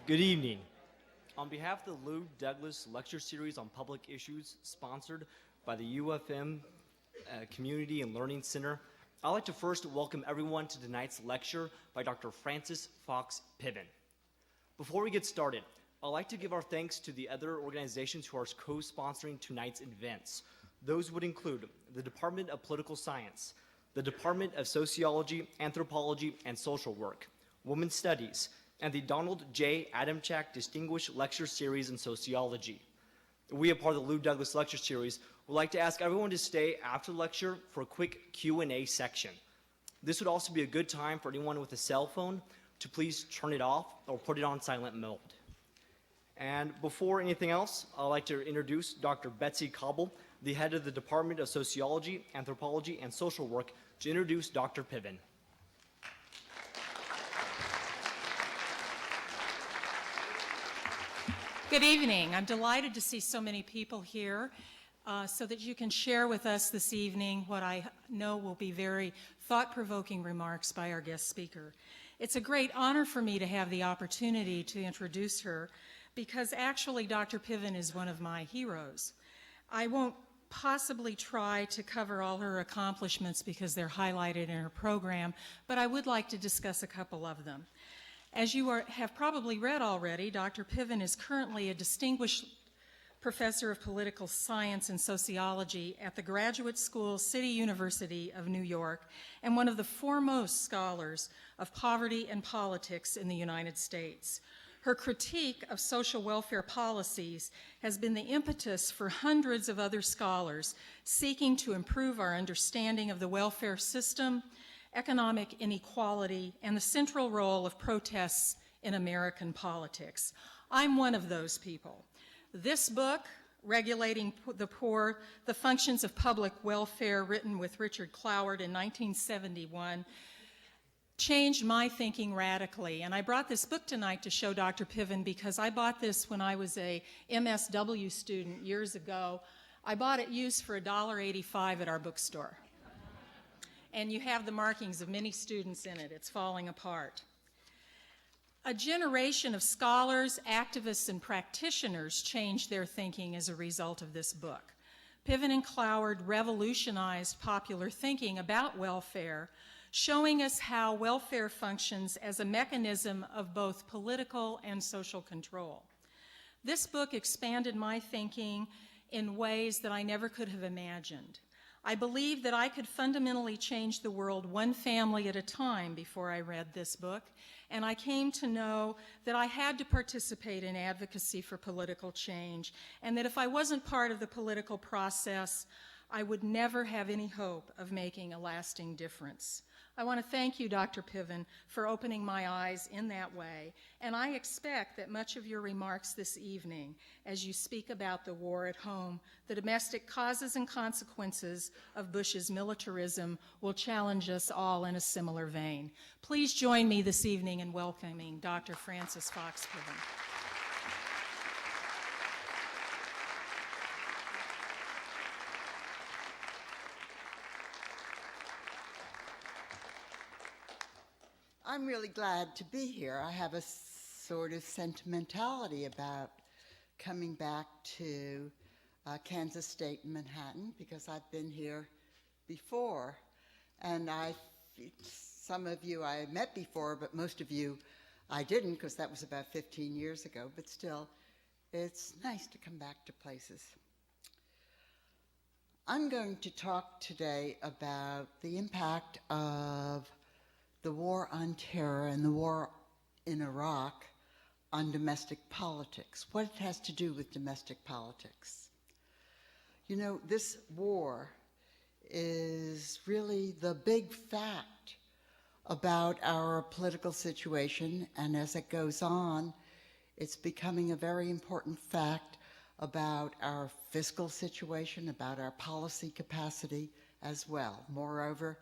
Good evening. On behalf of the Lou Douglas Lecture Series on Public Issues, sponsored by the UFM Community and Learning Center, I'd like to first welcome everyone to tonight's lecture by Dr. Francis Fox Piven. Before we get started, I'd like to give our thanks to the other organizations who are co-sponsoring tonight's events. Those would include the Department of Political Science, the Department of Sociology, Anthropology, and Social Work, Women's Studies, and the Donald J. Adamczak Distinguished Lecture Series in Sociology. We, a part of the Lou Douglas Lecture Series, would like to ask everyone to stay after the lecture for a quick Q&A section. This would also be a good time for anyone with a cell phone to please turn it off or put it on silent mode. And before anything else, I'd like to introduce Dr. Betsy Cobble, the head of the Department of Sociology, Anthropology, and Social Work, to introduce Dr. Piven. Good evening. I'm delighted to see so many people here so that you can share with us this evening what I know will be very thought-provoking remarks by our guest speaker. It's a great honor for me to have the opportunity to introduce her because actually Dr. Piven is one of my heroes. I won't possibly try to cover all her accomplishments because they're highlighted in her program, but I would like to discuss a couple of them. As you have probably read already, Dr. Piven is currently a distinguished professor of political science and sociology at the Graduate School City University of New York and one of the foremost scholars of poverty and politics in the United States. Her critique of social welfare policies has been the impetus for hundreds of other scholars seeking to improve our understanding of the welfare system, economic inequality, and the central role of protests in American politics. I'm one of those people. This book, Regulating the Poor, The Functions of Public Welfare, written with Richard Cloward in 1971, changed my thinking radically. And I brought this book tonight to show Dr. Piven because I bought this when I was a MSW student years ago. I bought it used for $1.85 at our bookstore. And you have the markings of many students in it. It's falling apart. A generation of scholars, activists, and practitioners changed their thinking as a result of this book. Piven and Cloward revolutionized popular thinking about welfare, showing us how welfare functions as a mechanism of both political and social control. This book expanded my thinking in ways that I never could have imagined. I believed that I could fundamentally change the world one family at a time before I read this book, and I came to know that I had to participate in advocacy for political change, and that if I wasn't part of the political process, I would never have any hope of making a lasting difference. I want to thank you, Dr. Piven, for opening my eyes in that way, and I expect that much of your remarks this evening, as you speak about the war at home, the domestic causes and consequences of Bush's militarism, will challenge us all in a similar vein. Please join me this evening in welcoming Dr. Francis Fox Piven. I'm really glad to be here. I have a sort of sentimentality about coming back to Kansas State and Manhattan because I've been here before. And some of you I met before, but most of you I didn't because that was about 15 years ago. But still, it's nice to come back to places. I'm going to talk today about the impact of the war on terror and the war in Iraq on domestic politics, what it has to do with domestic politics. You know, this war is really the big fact about our political situation, and as it goes on, it's becoming a very important fact about our fiscal situation, about our policy capacity as well. Moreover,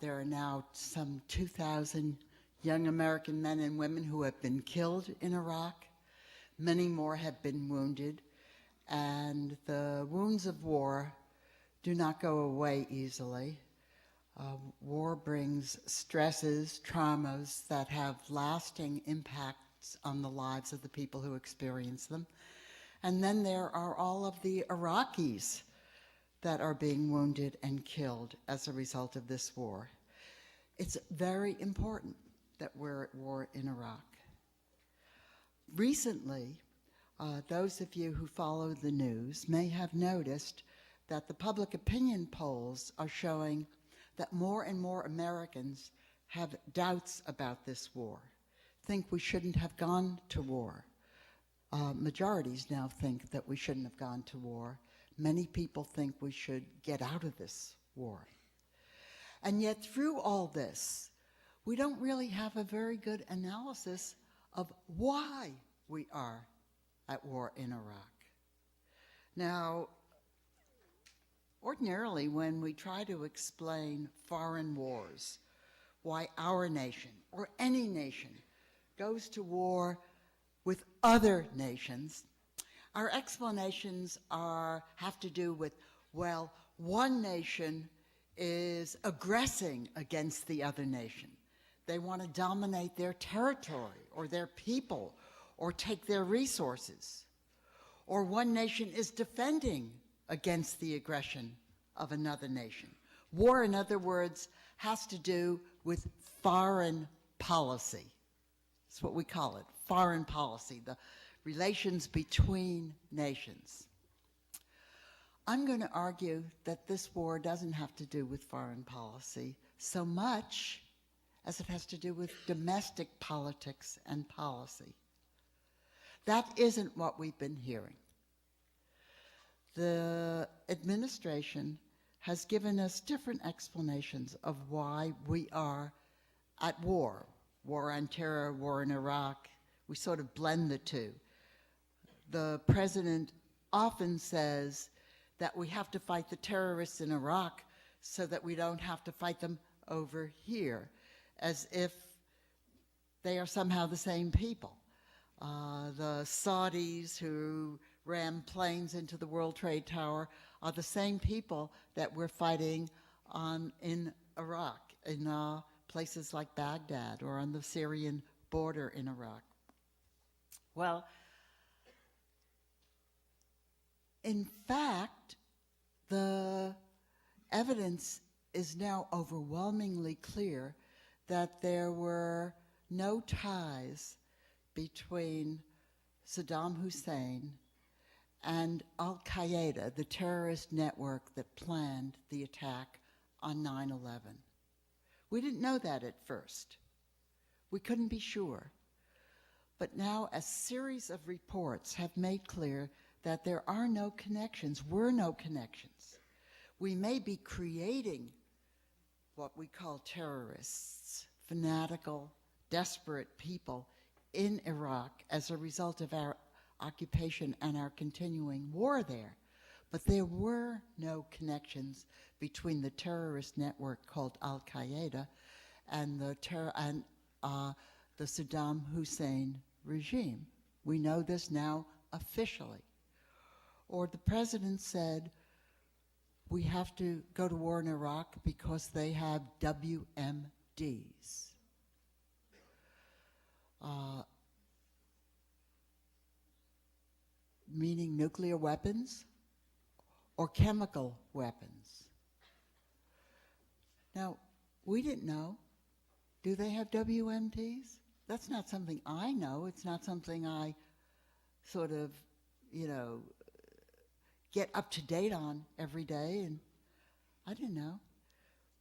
there are now some 2,000 young American men and women who have been killed in Iraq. Many more have been wounded, and the wounds of war do not go away easily. War brings stresses, traumas that have lasting impact impacts on the lives of the people who experience them. And then there are all of the Iraqis that are being wounded and killed as a result of this war. It's very important that we're at war in Iraq. Recently, those of you who follow the news may have noticed that the public opinion polls are showing that more and more Americans have doubts about this war, think we shouldn't have gone to war. Majorities now think that we shouldn't have gone to war. Many people think we should get out of this war. And yet through all this, we don't really have a very good analysis of why we are at war in Iraq. Now, ordinarily, when we try to explain foreign wars, why our nation or any nation goes to war with other nations, our explanations have to do with, well, one nation is aggressing against the other nation. They want to dominate their territory or their people or take their resources. Or one nation is defending against the aggression of another nation. War, in other words, has to do with foreign policy. That's what we call it, foreign policy, the relations between nations. I'm going to argue that this war doesn't have to do with foreign policy so much as it has to do with domestic politics and policy. That isn't what we've been hearing. The administration has given us different explanations of why we are at war. War on terror, war in Iraq. We sort of blend the two. The president often says that we have to fight the terrorists in Iraq so that we don't have to fight them over here, as if they are somehow the same people. The Saudis who rammed planes into the World Trade Tower are the same people that we're fighting in Iraq, in places like Baghdad or on the Syrian border in Iraq. Well, in fact, the evidence is now overwhelmingly clear that there were no ties between Saddam Hussein and Al-Qaeda, the terrorist network that planned the attack on 9/11. We didn't know that at first. We couldn't be sure. But now a series of reports have made clear that there are no connections, were no connections. We may be creating what we call terrorists, fanatical, desperate people in Iraq as a result of our occupation and our continuing war there. But there were no connections between the terrorist network called Al-Qaeda and the Saddam Hussein regime. We know this now officially. Or the president said, we have to go to war in Iraq because they have WMDs. Meaning nuclear weapons or chemical weapons. Now, we didn't know. Do they have WMDs? That's not something I know. It's not something I sort of, get up to date on every day, and I didn't know.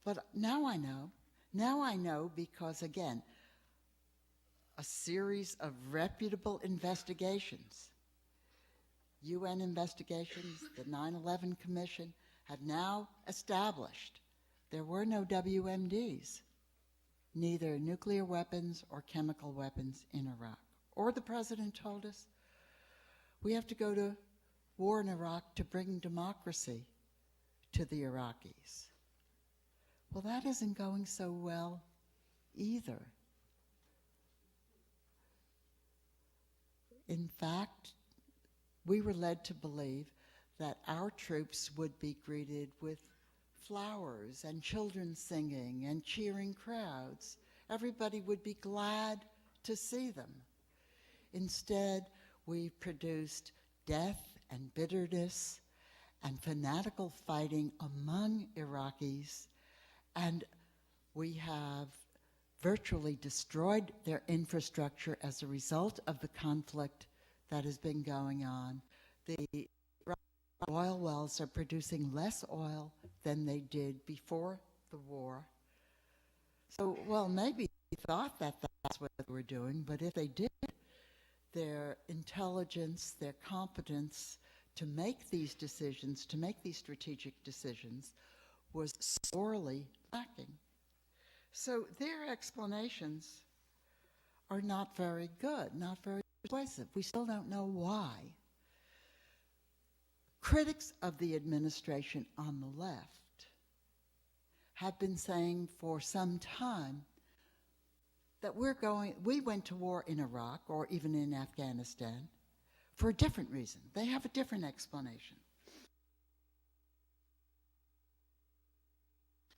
But now I know. Now I know because, again, a series of reputable investigations, UN investigations, the 9/11 Commission, have now established there were no WMDs, neither nuclear weapons or chemical weapons in Iraq. Or the president told us, we have to go to war in Iraq to bring democracy to the Iraqis. Well, that isn't going so well either. In fact, we were led to believe that our troops would be greeted with flowers and children singing and cheering crowds. Everybody would be glad to see them. Instead, we've produced death and bitterness and fanatical fighting among Iraqis, and we have virtually destroyed their infrastructure as a result of the conflict that has been going on. The oil wells are producing less oil than they did before the war. So, well, maybe they thought that that's what they were doing, but if they did, their intelligence, their competence to make these decisions, to make these strategic decisions, was sorely lacking. So their explanations are not very good, not very persuasive. We still don't know why. Critics of the administration on the left have been saying for some time that we went to war in Iraq or even in Afghanistan for a different reason. They have a different explanation.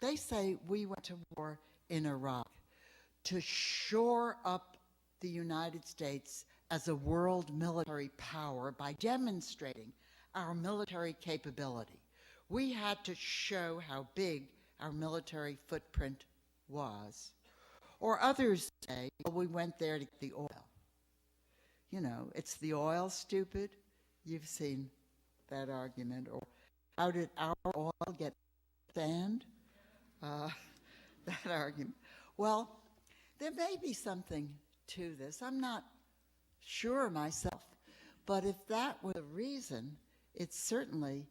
They say we went to war in Iraq to shore up the United States as a world military power by demonstrating our military capability. We had to show how big our military footprint was. Or others say, well, we went there to get the oil. You know, it's the oil, stupid. You've seen that argument. Or how did our oil get sand? That argument. Well, there may be something to this. I'm not sure myself. But if that were the reason, it certainly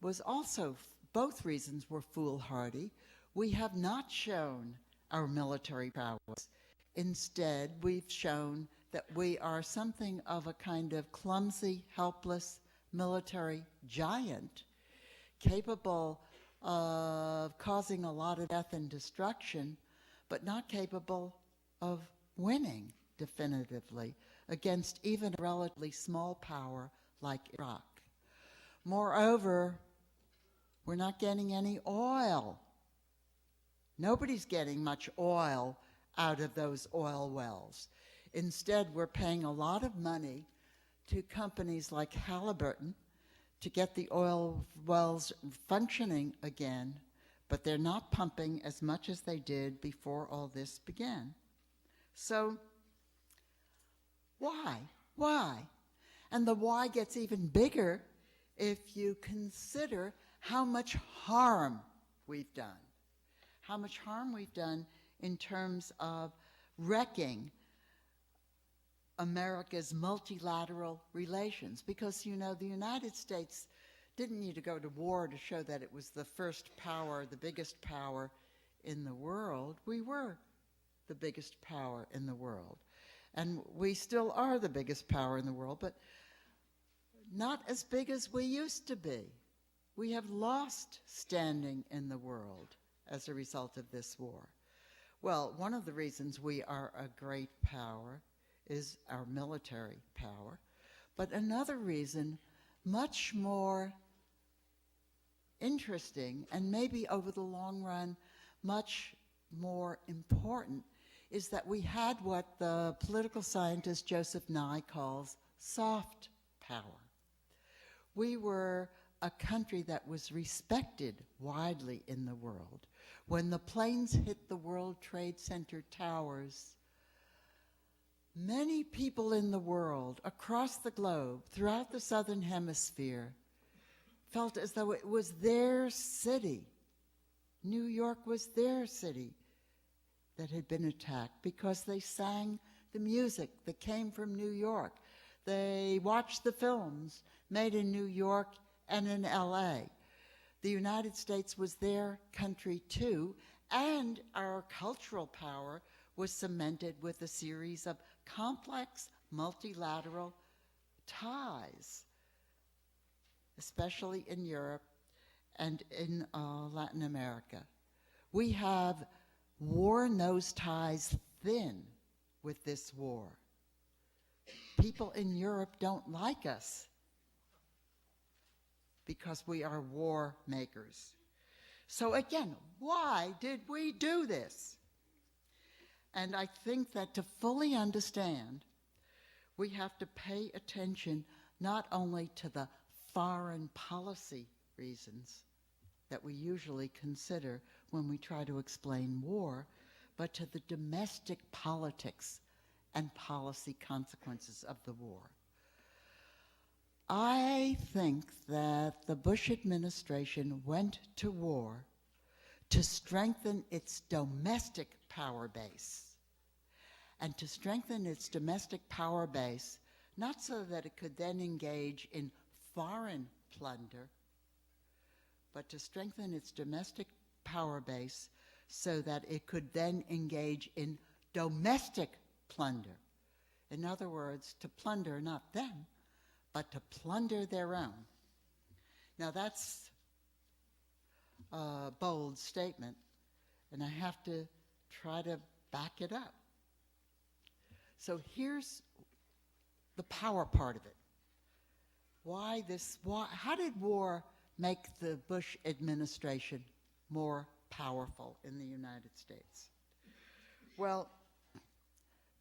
was also, both reasons were foolhardy. We have not shown our military prowess. Instead, we've shown that we are something of a kind of clumsy, helpless military giant, capable of causing a lot of death and destruction, but not capable of winning definitively against even a relatively small power like Iraq. Moreover, we're not getting any oil. Nobody's getting much oil out of those oil wells. Instead, we're paying a lot of money to companies like Halliburton to get the oil wells functioning again, but they're not pumping as much as they did before all this began. So, why? Why? And the why gets even bigger if you consider how much harm we've done. How much harm we've done in terms of wrecking America's multilateral relations. Because, you know, the United States didn't need to go to war to show that it was the first power, the biggest power in the world. We were the biggest power in the world. And we still are the biggest power in the world, but not as big as we used to be. We have lost standing in the world as a result of this war. Well, one of the reasons we are a great power is our military power. But another reason, much more interesting, and maybe over the long run, much more important, is that we had what the political scientist Joseph Nye calls soft power. We were a country that was respected widely in the world. When the planes hit the World Trade Center towers, many people in the world, across the globe, throughout the Southern Hemisphere, felt as though it was their city. New York was their city that had been attacked because they sang the music that came from New York. They watched the films made in New York and in LA. The United States was their country too, and our cultural power was cemented with a series of complex multilateral ties, especially in Europe and in Latin America. We have worn those ties thin with this war. People in Europe don't like us because we are war makers. So again, why did we do this? And I think that to fully understand, we have to pay attention not only to the foreign policy reasons that we usually consider when we try to explain war, but to the domestic politics and policy consequences of the war. I think that the Bush administration went to war to strengthen its domestic power base, and to strengthen its domestic power base not so that it could then engage in foreign plunder, but to strengthen its domestic power base so that it could then engage in domestic plunder. In other words, to plunder not them, but to plunder their own. Now that's a bold statement, and I have to try to back it up. So here's the power part of it. How did war make the Bush administration more powerful in the United States? Well,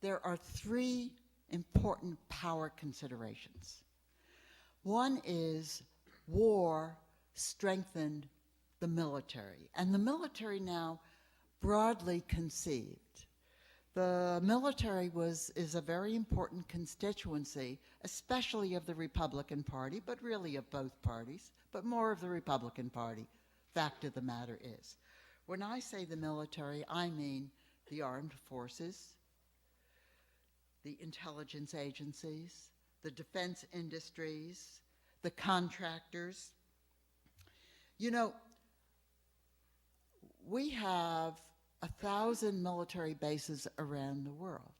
there are three important power considerations. One is war strengthened the military, and the military now broadly conceived. The military is a very important constituency, especially of the Republican Party, but really of both parties, but more of the Republican Party. Fact of the matter is, when I say the military, I mean the armed forces, the intelligence agencies, the defense industries, the contractors. You know, we have 1,000 military bases around the world,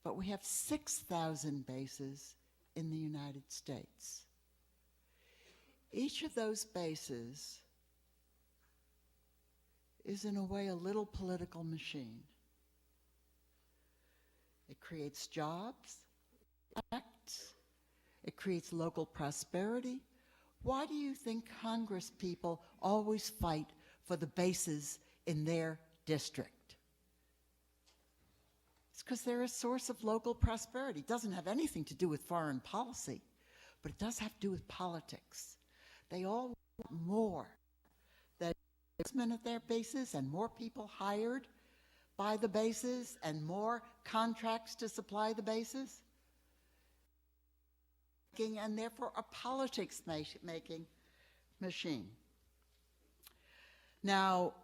but we have 6,000 bases in the United States. Each of those bases is, in a way, a little political machine. It creates jobs, it creates local prosperity. Why do you think Congress people always fight for the bases in their district? It's because they're a source of local prosperity. It doesn't have anything to do with foreign policy, but it does have to do with politics. They all want more. That investment at their bases and more people hired by the bases and more contracts to supply the bases, and therefore a politics-making machine. Now,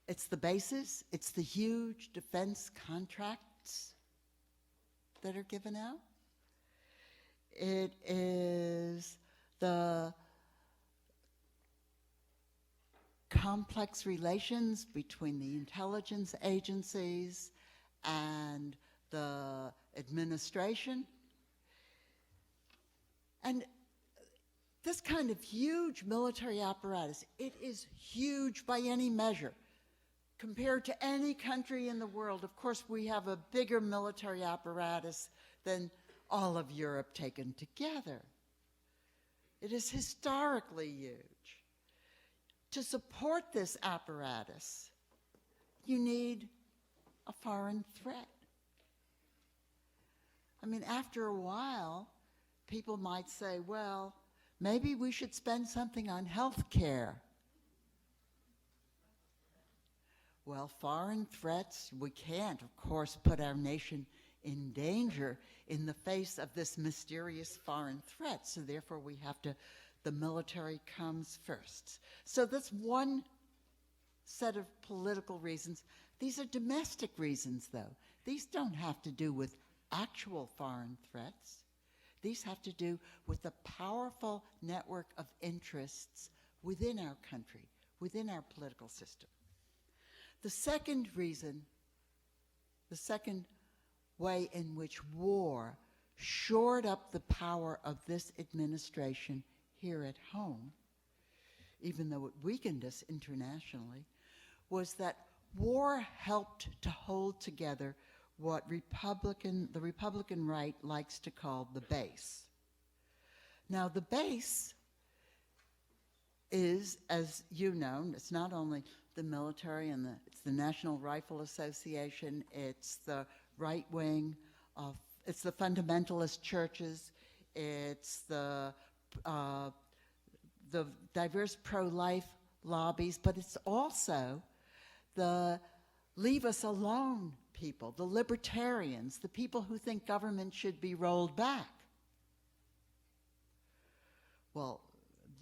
it's the bases, it's the huge defense contracts that are given out. It is the complex relations between the intelligence agencies and the administration. And this kind of huge military apparatus, it is huge by any measure. Compared to any country in the world, of course, we have a bigger military apparatus than all of Europe taken together. It is historically huge. To support this apparatus, you need a foreign threat. I mean, after a while, people might say, well, maybe we should spend something on health care. Well, foreign threats, we can't, of course, put our nation in danger in the face of this mysterious foreign threat. So therefore, we have to, the military comes first. So that's one set of political reasons. These are domestic reasons, though. These don't have to do with actual foreign threats. These have to do with the powerful network of interests within our country, within our political system. The second reason, the second way in which war shored up the power of this administration here at home, even though it weakened us internationally, was that war helped to hold together what the Republican right likes to call the base. Now, the base is, as you know, it's not only the military it's the National Rifle Association, it's the right wing of it's the fundamentalist churches, it's the diverse pro-life lobbies, but it's also the leave us alone people, the libertarians, the people who think government should be rolled back. Well,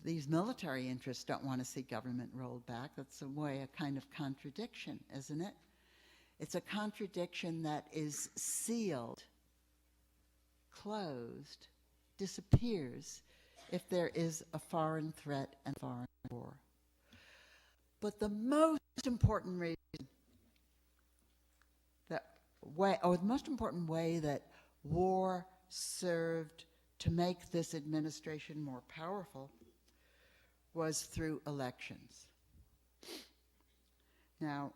these military interests don't want to see government rolled back. That's a kind of contradiction, isn't it? It's a contradiction that is sealed, closed, disappears if there is a foreign threat and foreign war. But the most important reason the most important way that war served to make this administration more powerful was through elections. Now,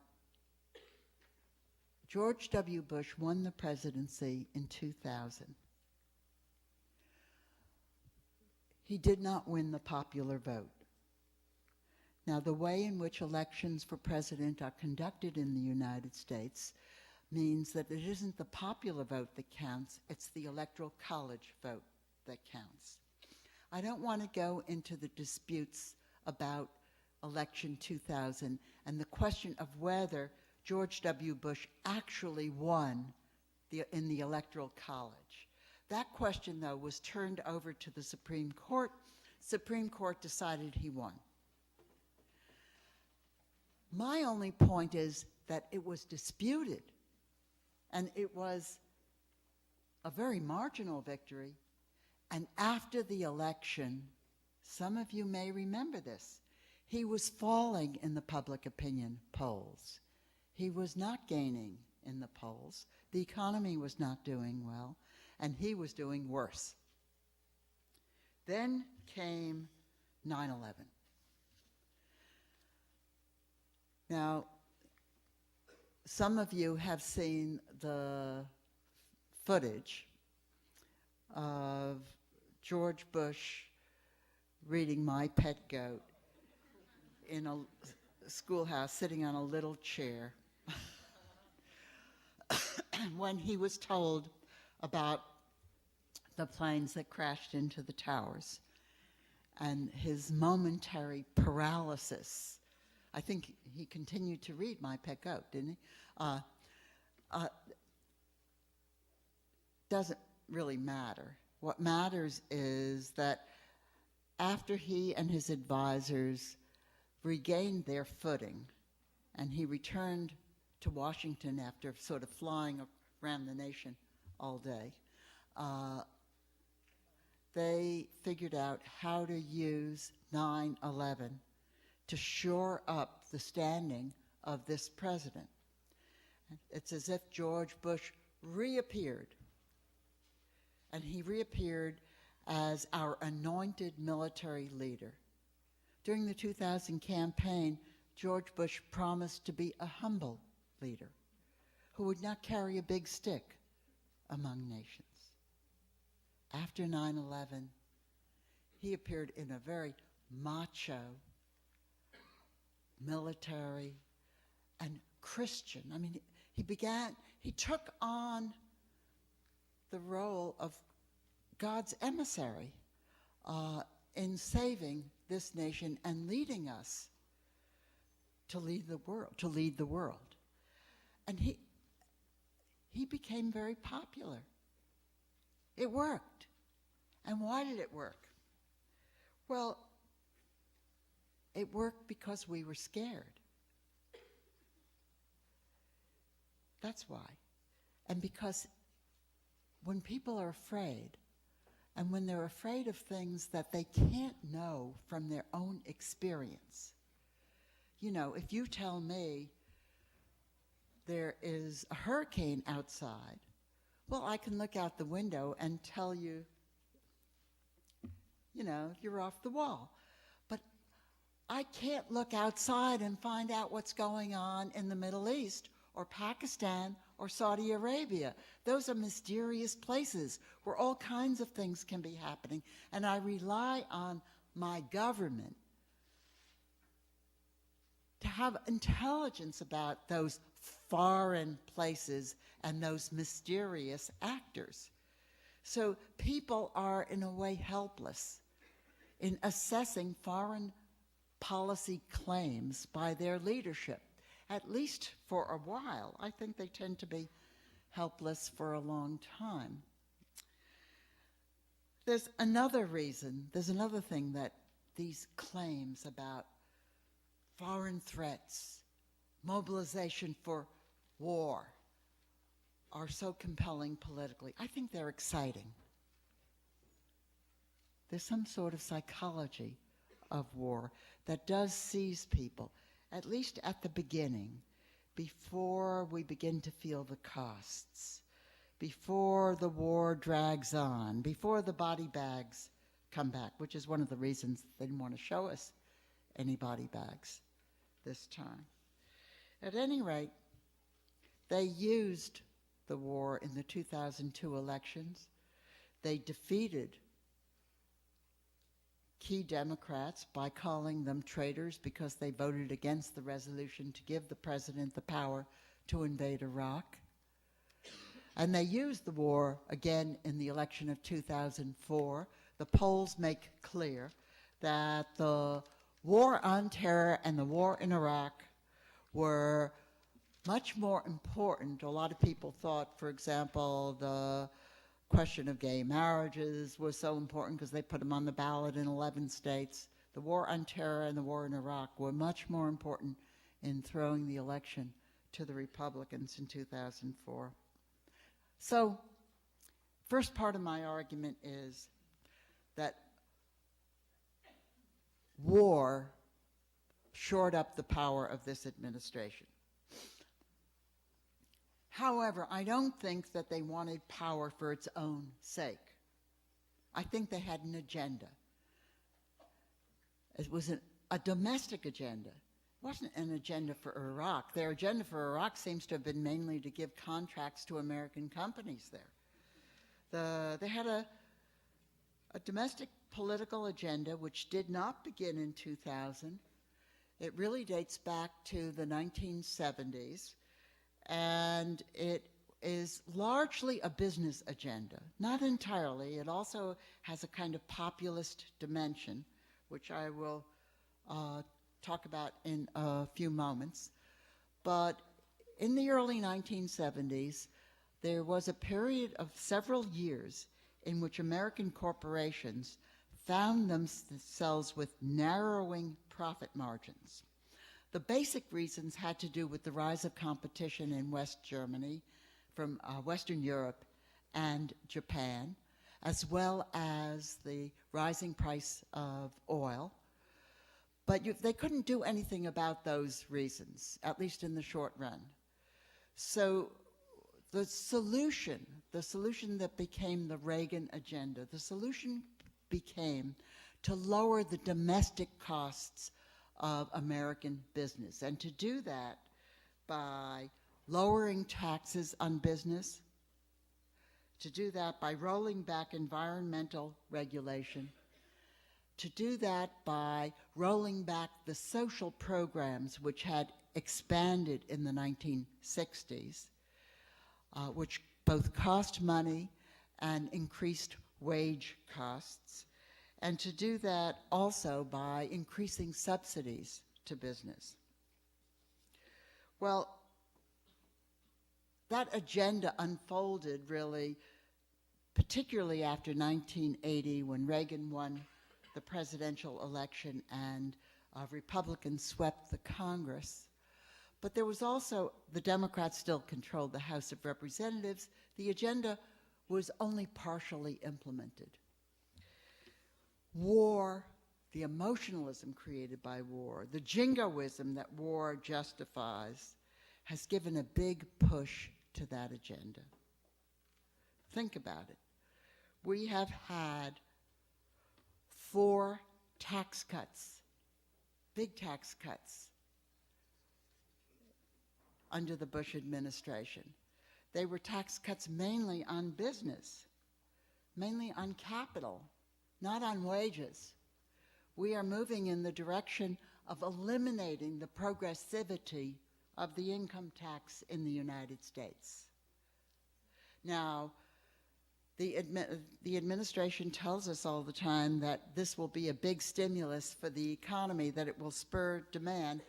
George W. Bush won the presidency in 2000. He did not win the popular vote. Now, the way in which elections for president are conducted in the United States means that it isn't the popular vote that counts, it's the electoral college vote that counts. I don't want to go into the disputes about election 2000 and the question of whether George W. Bush actually won in the electoral college. That question, though, was turned over to the Supreme Court. Supreme Court decided he won. My only point is that it was disputed, and it was a very marginal victory. And after the election, some of you may remember this, he was falling in the public opinion polls. He was not gaining in the polls. The economy was not doing well, and he was doing worse. Then came 9/11. Now, some of you have seen the footage of George Bush reading My Pet Goat in a schoolhouse, sitting on a little chair, when he was told about the planes that crashed into the towers and his momentary paralysis. I think he continued to read My Pet Goat, didn't he? Doesn't really matter. What matters is that after he and his advisors regained their footing and he returned to Washington after sort of flying around the nation all day, they figured out how to use 9/11 to shore up the standing of this president. It's as if George Bush reappeared, and he reappeared as our anointed military leader. During the 2000 campaign, George Bush promised to be a humble leader who would not carry a big stick among nations. After 9/11, he appeared in a very macho, military, and Christian. I mean, he took on the role of God's emissary in saving this nation and leading us to lead the world. And he became very popular. It worked. And why did it work? Well, it worked because we were scared. That's why. And because when people are afraid, and when they're afraid of things that they can't know from their own experience, you know, if you tell me there is a hurricane outside, well, I can look out the window and tell you, you know, you're off the wall. But I can't look outside and find out what's going on in the Middle East or Pakistan or Saudi Arabia. Those are mysterious places where all kinds of things can be happening. And I rely on my government to have intelligence about those foreign places and those mysterious actors. So people are, in a way, helpless in assessing foreign policy claims by their leadership, at least for a while. I think they tend to be helpless for a long time. There's another reason, there's another thing that these claims about foreign threats, mobilization for war, are so compelling politically. I think they're exciting. There's some sort of psychology of war that does seize people, at least at the beginning, before we begin to feel the costs, before the war drags on, before the body bags come back, which is one of the reasons they didn't want to show us any body bags this time. At any rate, they used the war in the 2002 elections. They defeated key Democrats by calling them traitors because they voted against the resolution to give the president the power to invade Iraq. And they used the war again in the election of 2004. The polls make clear that the war on terror and the war in Iraq were much more important. A lot of people thought, for example, the question of gay marriages was so important because they put them on the ballot in 11 states. The war on terror and the war in Iraq were much more important in throwing the election to the Republicans in 2004. So, first part of my argument is that war shored up the power of this administration. However, I don't think that they wanted power for its own sake. I think they had an agenda. It was a domestic agenda. It wasn't an agenda for Iraq. Their agenda for Iraq seems to have been mainly to give contracts to American companies there. They had a domestic political agenda which did not begin in 2000. It really dates back to the 1970s. And it is largely a business agenda, not entirely. It also has a kind of populist dimension, which I will talk about in a few moments. But in the early 1970s, there was a period of several years in which American corporations found themselves with narrowing profit margins. The basic reasons had to do with the rise of competition in West Germany, from Western Europe and Japan, as well as the rising price of oil. But they couldn't do anything about those reasons, at least in the short run. So the solution that became the Reagan agenda, the solution became to lower the domestic costs of American business, and to do that by lowering taxes on business, to do that by rolling back environmental regulation, to do that by rolling back the social programs which had expanded in the 1960s, which both cost money and increased wage costs, and to do that also by increasing subsidies to business. Well, that agenda unfolded really, particularly after 1980 when Reagan won the presidential election and Republicans swept the Congress. But there was also, the Democrats still controlled the House of Representatives. The agenda was only partially implemented. War, the emotionalism created by war, the jingoism that war justifies, has given a big push to that agenda. Think about it. We have had 4 tax cuts, big tax cuts, under the Bush administration. They were tax cuts mainly on business, mainly on capital, not on wages. We are moving in the direction of eliminating the progressivity of the income tax in the United States. Now, The administration tells us all the time that this will be a big stimulus for the economy, that it will spur demand.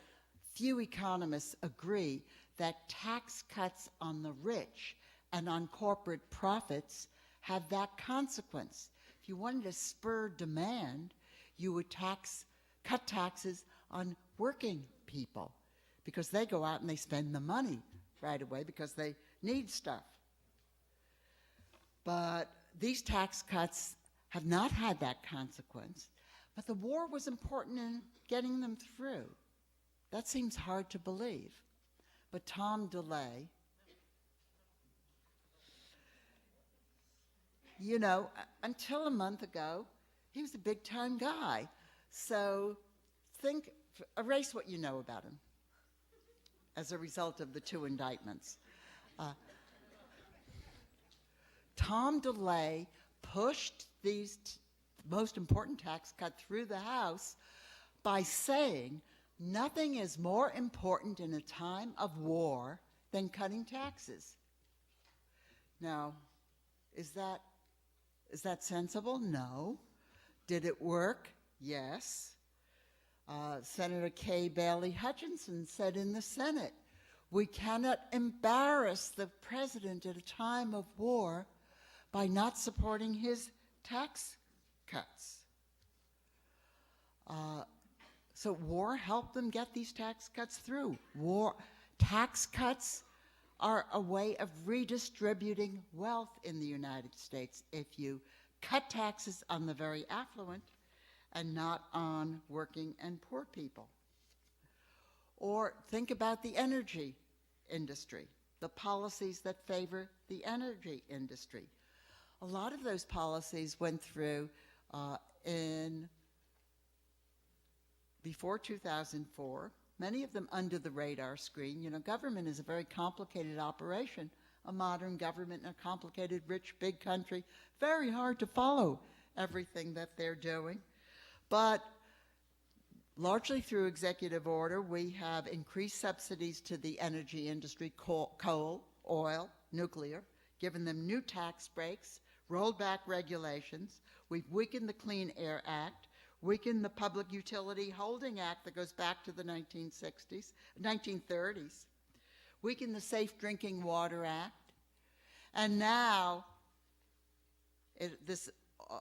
Few economists agree that tax cuts on the rich and on corporate profits have that consequence. If you wanted to spur demand, you would cut taxes on working people because they go out and they spend the money right away because they need stuff. But these tax cuts have not had that consequence. But the war was important in getting them through. That seems hard to believe. But Tom DeLay, you know, until a month ago, he was a big-time guy. So erase what you know about him as a result of the 2 indictments. Tom DeLay pushed these most important tax cut through the House by saying nothing is more important in a time of war than cutting taxes. Now, is that sensible? No. Did it work? Yes. Senator Kay Bailey Hutchinson said in the Senate, "We cannot embarrass the president at a time of war by not supporting his tax cuts." So war helped them get these tax cuts through. Tax cuts are a way of redistributing wealth in the United States if you cut taxes on the very affluent and not on working and poor people. Or think about the energy industry, the policies that favor the energy industry. A lot of those policies went through before 2004, many of them under the radar screen. You know, government is a very complicated operation, a modern government in a complicated, rich, big country. Very hard to follow everything that they're doing. But largely through executive order, we have increased subsidies to the energy industry, coal, oil, nuclear, given them new tax breaks, rolled back regulations. We've weakened the Clean Air Act, weakened the Public Utility Holding Act that goes back to the 1930s, weakened the Safe Drinking Water Act, and now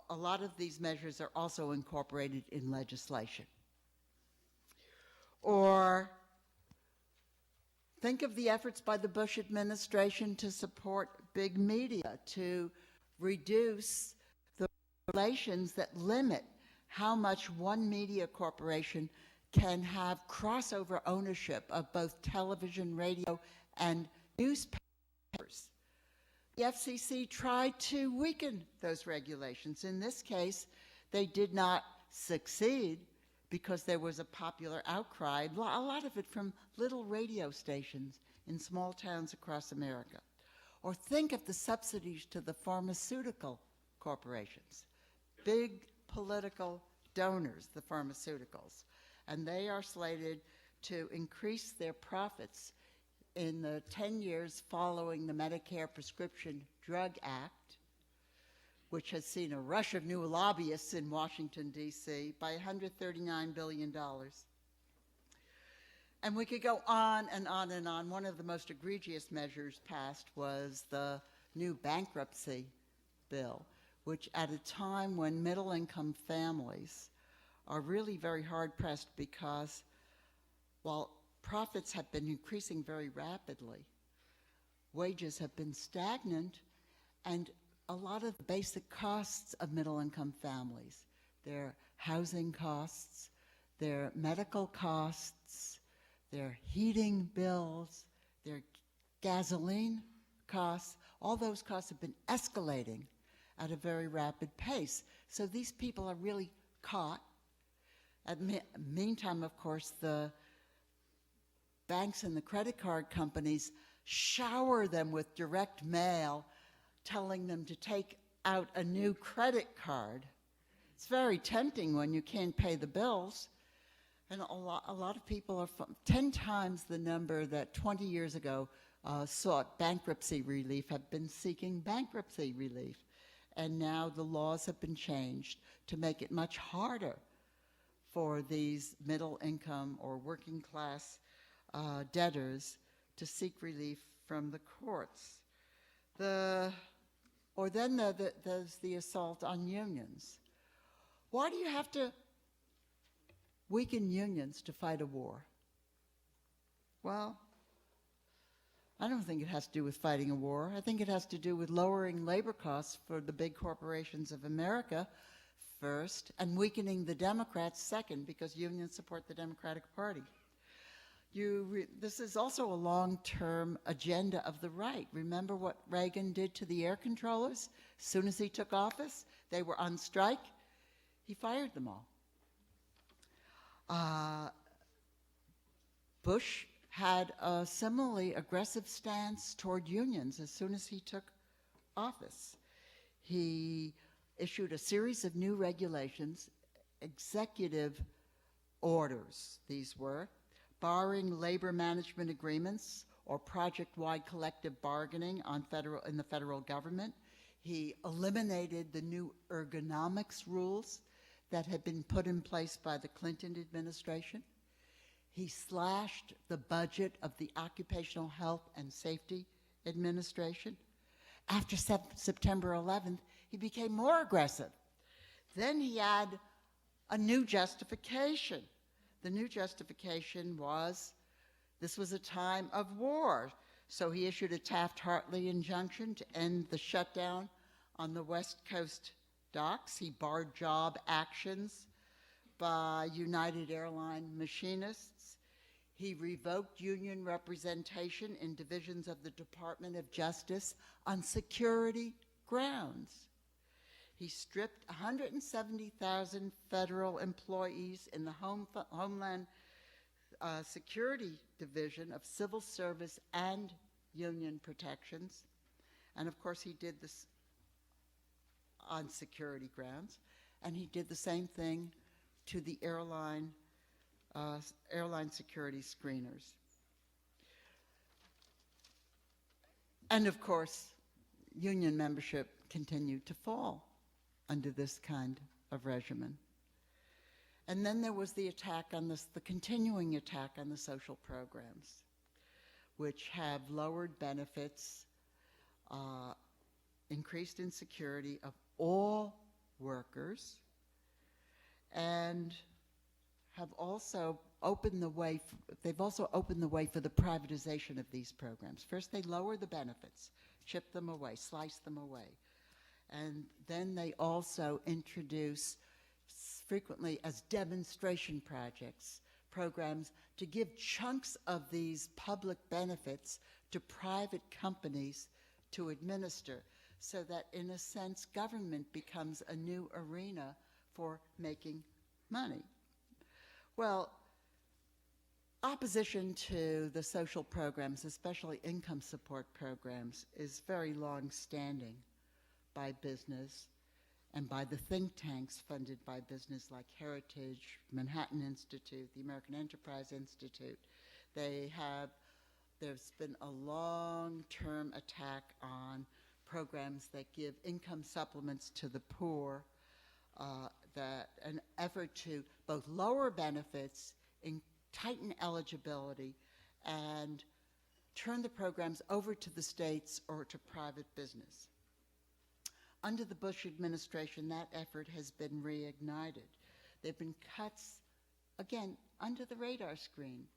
a lot of these measures are also incorporated in legislation. Or think of the efforts by the Bush administration to support big media, to reduce the regulations that limit how much one media corporation can have crossover ownership of both television, radio, and newspapers. The FCC tried to weaken those regulations. In this case, they did not succeed because there was a popular outcry, a lot of it from little radio stations in small towns across America. Or think of the subsidies to the pharmaceutical corporations, big political donors, the pharmaceuticals, and they are slated to increase their profits in the 10 years following the Medicare Prescription Drug Act, which has seen a rush of new lobbyists in Washington, D.C., by $139 billion. And we could go on and on and on. One of the most egregious measures passed was the new bankruptcy bill, which at a time when middle-income families are really very hard-pressed because while profits have been increasing very rapidly, wages have been stagnant, and a lot of the basic costs of middle-income families, their housing costs, their medical costs, their heating bills, their gasoline costs, all those costs have been escalating at a very rapid pace. So these people are really caught. Meantime, of course, the banks and the credit card companies shower them with direct mail telling them to take out a new credit card. It's very tempting when you can't pay the bills. And a lot of people are 10 times the number that 20 years ago sought bankruptcy relief have been seeking bankruptcy relief. and now the laws have been changed to make it much harder for these middle income or working class debtors to seek relief from the courts. There's the assault on unions. Why do you have to weaken unions to fight a war? Well, I don't think it has to do with fighting a war. I think it has to do with lowering labor costs for the big corporations of America first, and weakening the Democrats second, because unions support the Democratic Party. This is also a long-term agenda of the right. Remember what Reagan did to the air controllers? As soon as he took office, they were on strike. He fired them all. Bush had a similarly aggressive stance toward unions as soon as he took office. He issued a series of new regulations, executive orders, these were, barring labor management agreements or project-wide collective bargaining in the federal government. He eliminated the new ergonomics rules that had been put in place by the Clinton administration. He slashed the budget of the Occupational Health and Safety Administration. After September 11th, he became more aggressive. Then he had a new justification. The new justification was this was a time of war. So he issued a Taft-Hartley injunction to end the shutdown on the West Coast docks. He barred job actions by United Airlines machinists. He revoked union representation in divisions of the Department of Justice on security grounds. He stripped 170,000 federal employees in the Homeland Security Division of Civil Service and Union Protections. And of course, he did this on security grounds. And he did the same thing to the airline security screeners. And of course, union membership continued to fall under this kind of regimen. And then there was the attack on the continuing attack on the social programs, which have lowered benefits, increased insecurity of all workers, and have also opened the way. They've also opened the way for the privatization of these programs. First, they lower the benefits, chip them away, slice them away, and then they also introduce, frequently as demonstration projects, programs to give chunks of these public benefits to private companies to administer, so that in a sense government becomes a new arena for making money. Well, opposition to the social programs, especially income support programs, is very long-standing by business and by the think tanks funded by business like Heritage, Manhattan Institute, the American Enterprise Institute. There's been a long-term attack on programs that give income supplements to the poor, an effort to both lower benefits, tighten eligibility, and turn the programs over to the states or to private business. Under the Bush administration, that effort has been reignited. There have been cuts, again, under the radar screen.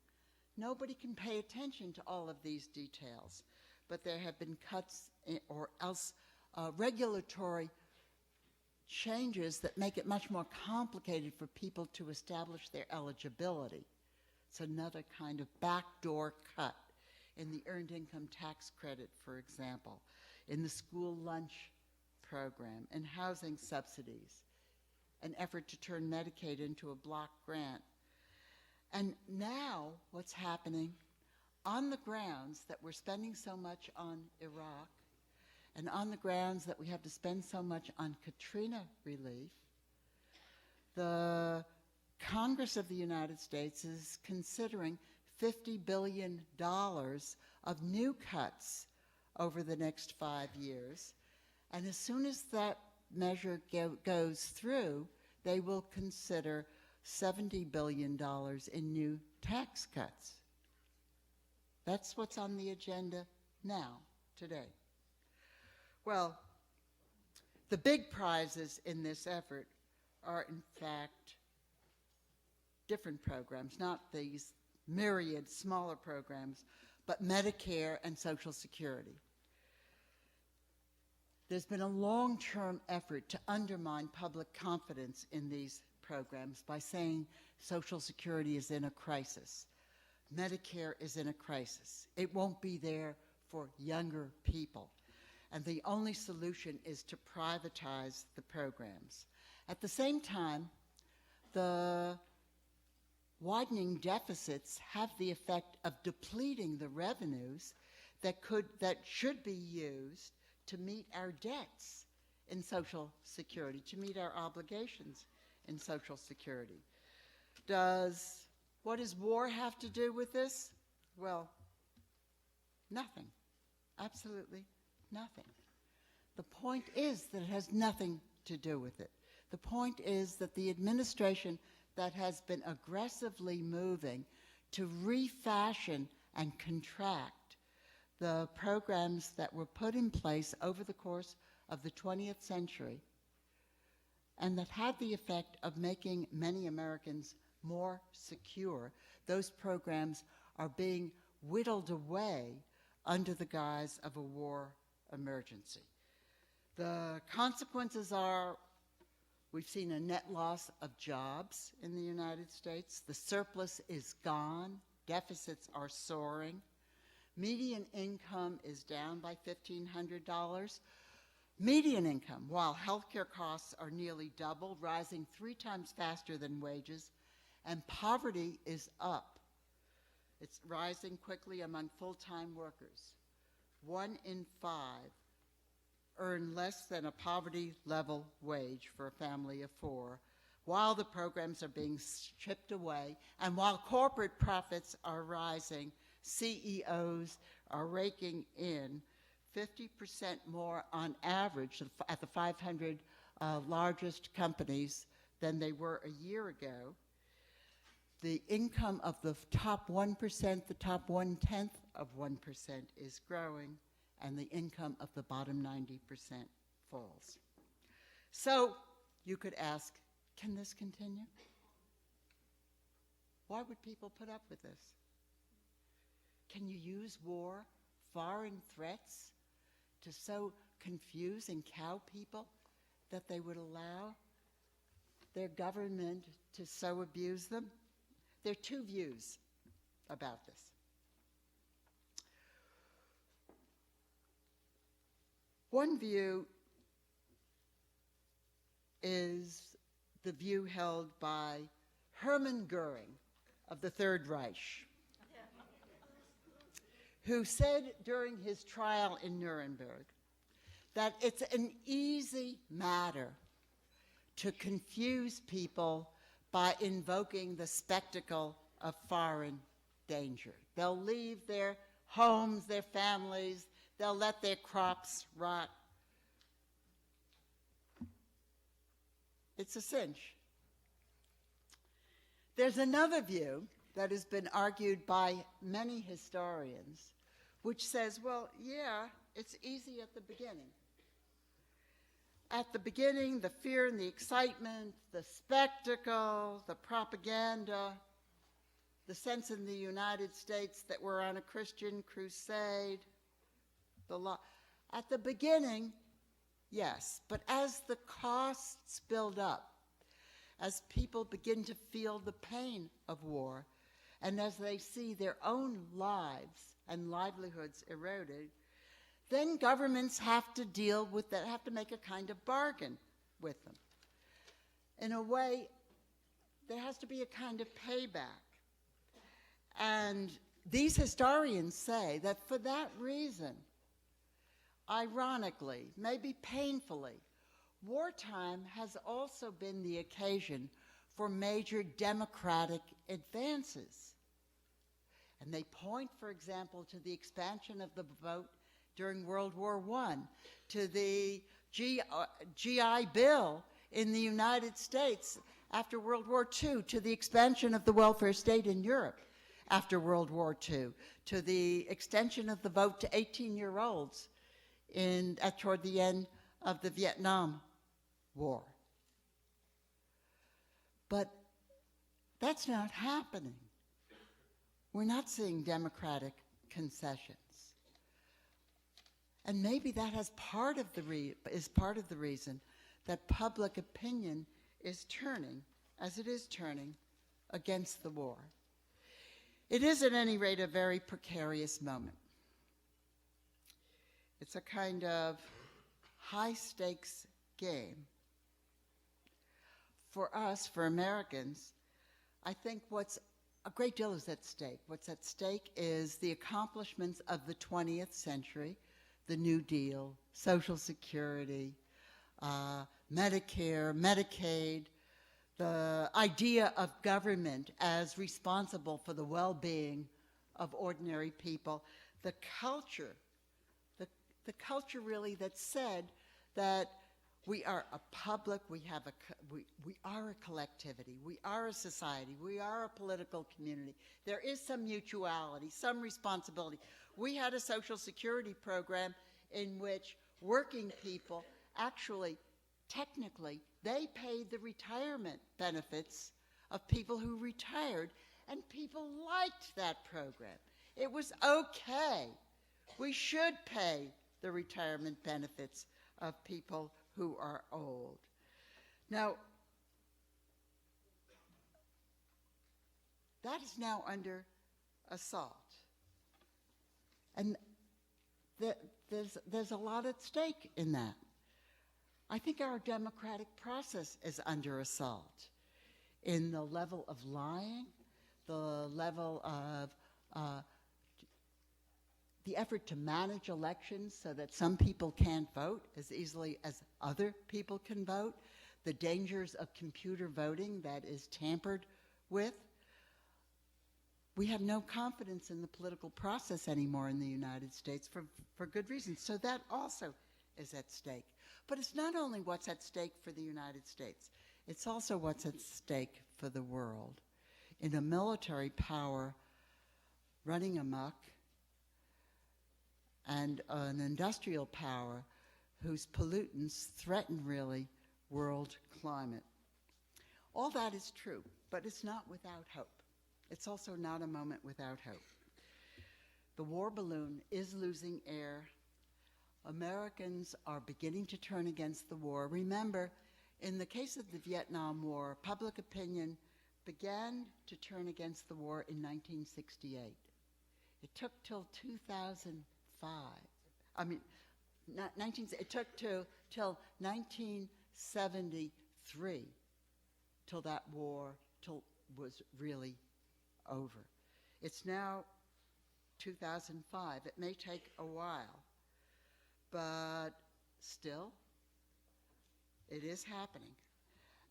Nobody can pay attention to all of these details, but there have been cuts or else regulatory changes that make it much more complicated for people to establish their eligibility. It's another kind of backdoor cut in the earned income tax credit, for example, in the school lunch program, in housing subsidies, an effort to turn Medicaid into a block grant. And now what's happening on the grounds that we're spending so much on Iraq, and on the grounds that we have to spend so much on Katrina relief, the Congress of the United States is considering $50 billion of new cuts over the next 5 years. And as soon as that measure goes through, they will consider $70 billion in new tax cuts. That's what's on the agenda now, today. Well, the big prizes in this effort are, in fact, different programs, not these myriad smaller programs, but Medicare and Social Security. There's been a long-term effort to undermine public confidence in these programs by saying Social Security is in a crisis. Medicare is in a crisis. It won't be there for younger people. And the only solution is to privatize the programs. At the same time, the widening deficits have the effect of depleting the revenues that should be used to meet our debts in Social Security, to meet our obligations in Social Security. What does war have to do with this? Well, nothing. Absolutely nothing. The point is that it has nothing to do with it. The point is that the administration that has been aggressively moving to refashion and contract the programs that were put in place over the course of the 20th century and that had the effect of making many Americans more secure, those programs are being whittled away under the guise of a war emergency. The consequences are we've seen a net loss of jobs in the United States. The surplus is gone. Deficits are soaring. Median income is down by $1,500. Median income, while healthcare costs are nearly double, rising 3 times faster than wages, and poverty is up. It's rising quickly among full-time workers. 1 in 5 earn less than a poverty-level wage for a family of 4, while the programs are being stripped away, and while corporate profits are rising, CEOs are raking in 50% more on average at the 500 largest companies than they were a year ago. The income of the top 1%, the top 1/10 of 1% is growing, and the income of the bottom 90% falls. So you could ask, can this continue? Why would people put up with this? Can you use war, foreign threats, to so confuse and cow people that they would allow their government to so abuse them? There are 2 views about this. One view is the view held by Hermann Goering of the Third Reich, who said during his trial in Nuremberg that it's an easy matter to confuse people by invoking the spectacle of foreign danger. They'll leave their homes, their families, they'll let their crops rot. It's a cinch. There's another view that has been argued by many historians, which says, well, yeah, it's easy at the beginning. At the beginning, the fear and the excitement, the spectacle, the propaganda, the sense in the United States that we're on a Christian crusade, at the beginning, yes, but as the costs build up, as people begin to feel the pain of war, and as they see their own lives and livelihoods eroded, then governments have to deal with that, have to make a kind of bargain with them. In a way, there has to be a kind of payback. And these historians say that for that reason, ironically, maybe painfully, wartime has also been the occasion for major democratic advances. And they point, for example, to the expansion of the vote during World War I, to the GI Bill in the United States after World War II, to the expansion of the welfare state in Europe after World War II, to the extension of the vote to 18-year-olds toward the end of the Vietnam War. But that's not happening. We're not seeing democratic concessions. And maybe that is part of the reason that public opinion is turning, as it is turning, against the war. It is, at any rate, a very precarious moment. It's a kind of high-stakes game. For us, for Americans, I think a great deal is at stake. What's at stake is the accomplishments of the 20th century, the New Deal, Social Security, Medicare, Medicaid, the idea of government as responsible for the well-being of ordinary people, the culture really that said that we are a public, we are a collectivity, we are a society, we are a political community. There is some mutuality, some responsibility. We had a Social Security program in which working people actually, technically, they paid the retirement benefits of people who retired, and people liked that program. It was okay. We should pay the retirement benefits of people who are old. Now, that is now under assault. And there's a lot at stake in that. I think our democratic process is under assault in the level of lying, the level of the effort to manage elections so that some people can't vote as easily as other people can vote, the dangers of computer voting that is tampered with. We have no confidence in the political process anymore in the United States for good reasons. So that also is at stake. But it's not only what's at stake for the United States, it's also what's at stake for the world. In a military power running amok and an industrial power whose pollutants threaten really world climate. All that is true, but it's not without hope. It's also not a moment without hope. The war balloon is losing air. Americans are beginning to turn against the war. Remember, in the case of the Vietnam War, public opinion began to turn against the war in 1968. It took till 2005. It took till 1973 till that war was really over. It's now 2005. It may take a while, but still, it is happening.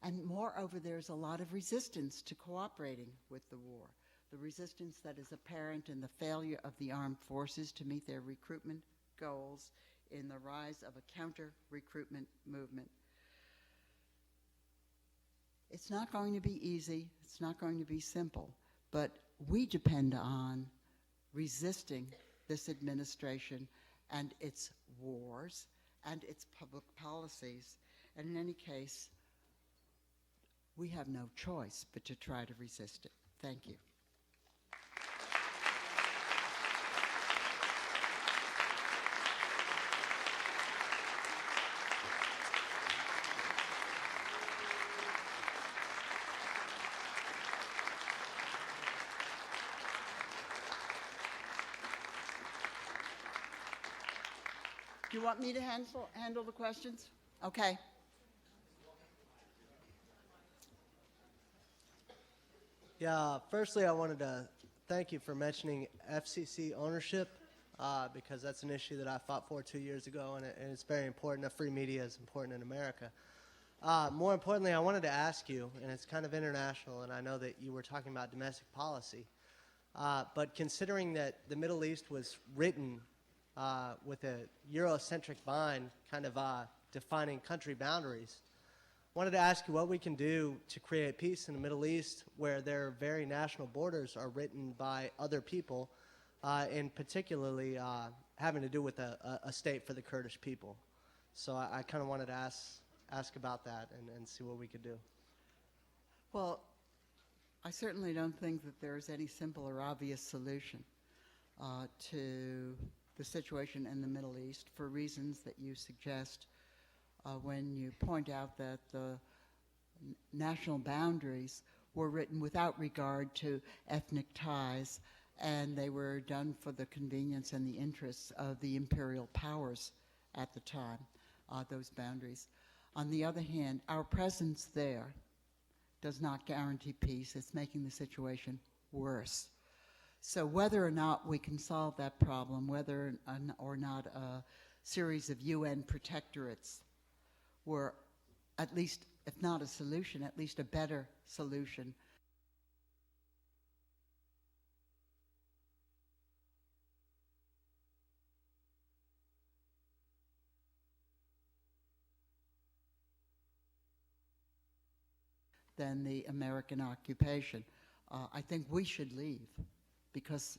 And moreover, there's a lot of resistance to cooperating with the war. The resistance that is apparent in the failure of the armed forces to meet their recruitment goals, in the rise of a counter-recruitment movement. It's not going to be easy. It's not going to be simple. But we depend on resisting this administration and its wars and its public policies. And in any case, we have no choice but to try to resist it. Thank you. Do you want me to handle the questions? Okay. Yeah, firstly, I wanted to thank you for mentioning FCC ownership because that's an issue that I fought for 2 years ago, and it's very important. The free media is important in America. More importantly, I wanted to ask you, and it's kind of international, and I know that you were talking about domestic policy, but considering that the Middle East was written with a Eurocentric mind kind of defining country boundaries. Wanted to ask you what we can do to create peace in the Middle East where their very national borders are written by other people, and particularly having to do with a state for the Kurdish people. So I kind of wanted to ask about that and see what we could do. Well, I certainly don't think that there's any simple or obvious solution to the situation in the Middle East for reasons that you suggest when you point out that the national boundaries were written without regard to ethnic ties, and they were done for the convenience and the interests of the imperial powers at the time, those boundaries. On the other hand, our presence there does not guarantee peace. It's making the situation worse. So whether or not we can solve that problem, whether or not a series of UN protectorates were at least, if not a solution, at least a better solution, than the American occupation. I think we should leave because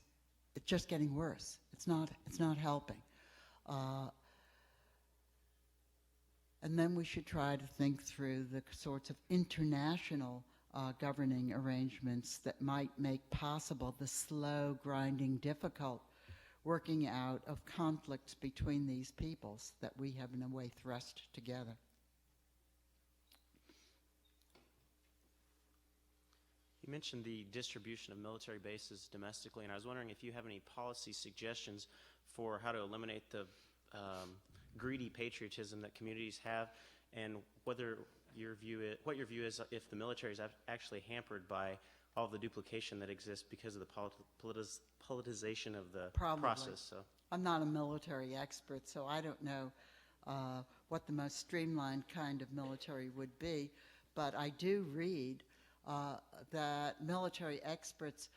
it's just getting worse. It's not helping. And then we should try to think through the sorts of international governing arrangements that might make possible the slow, grinding, difficult working out of conflicts between these peoples that we have in a way thrust together. You mentioned the distribution of military bases domestically, and I was wondering if you have any policy suggestions for how to eliminate the greedy patriotism that communities have, and what your view is if the military is actually hampered by all the duplication that exists because of the politicization of the process. So I'm not a military expert, so I don't know what the most streamlined kind of military would be, but I do read that military experts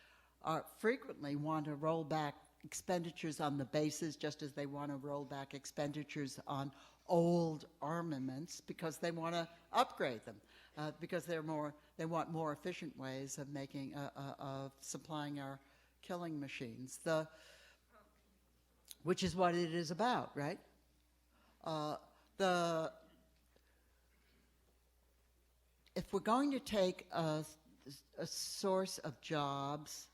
frequently want to roll back expenditures on the bases just as they want to roll back expenditures on old armaments because they want to upgrade them, because they want more efficient ways of making of supplying our killing machines, which is what it is about, right? If we're going to take a source of jobs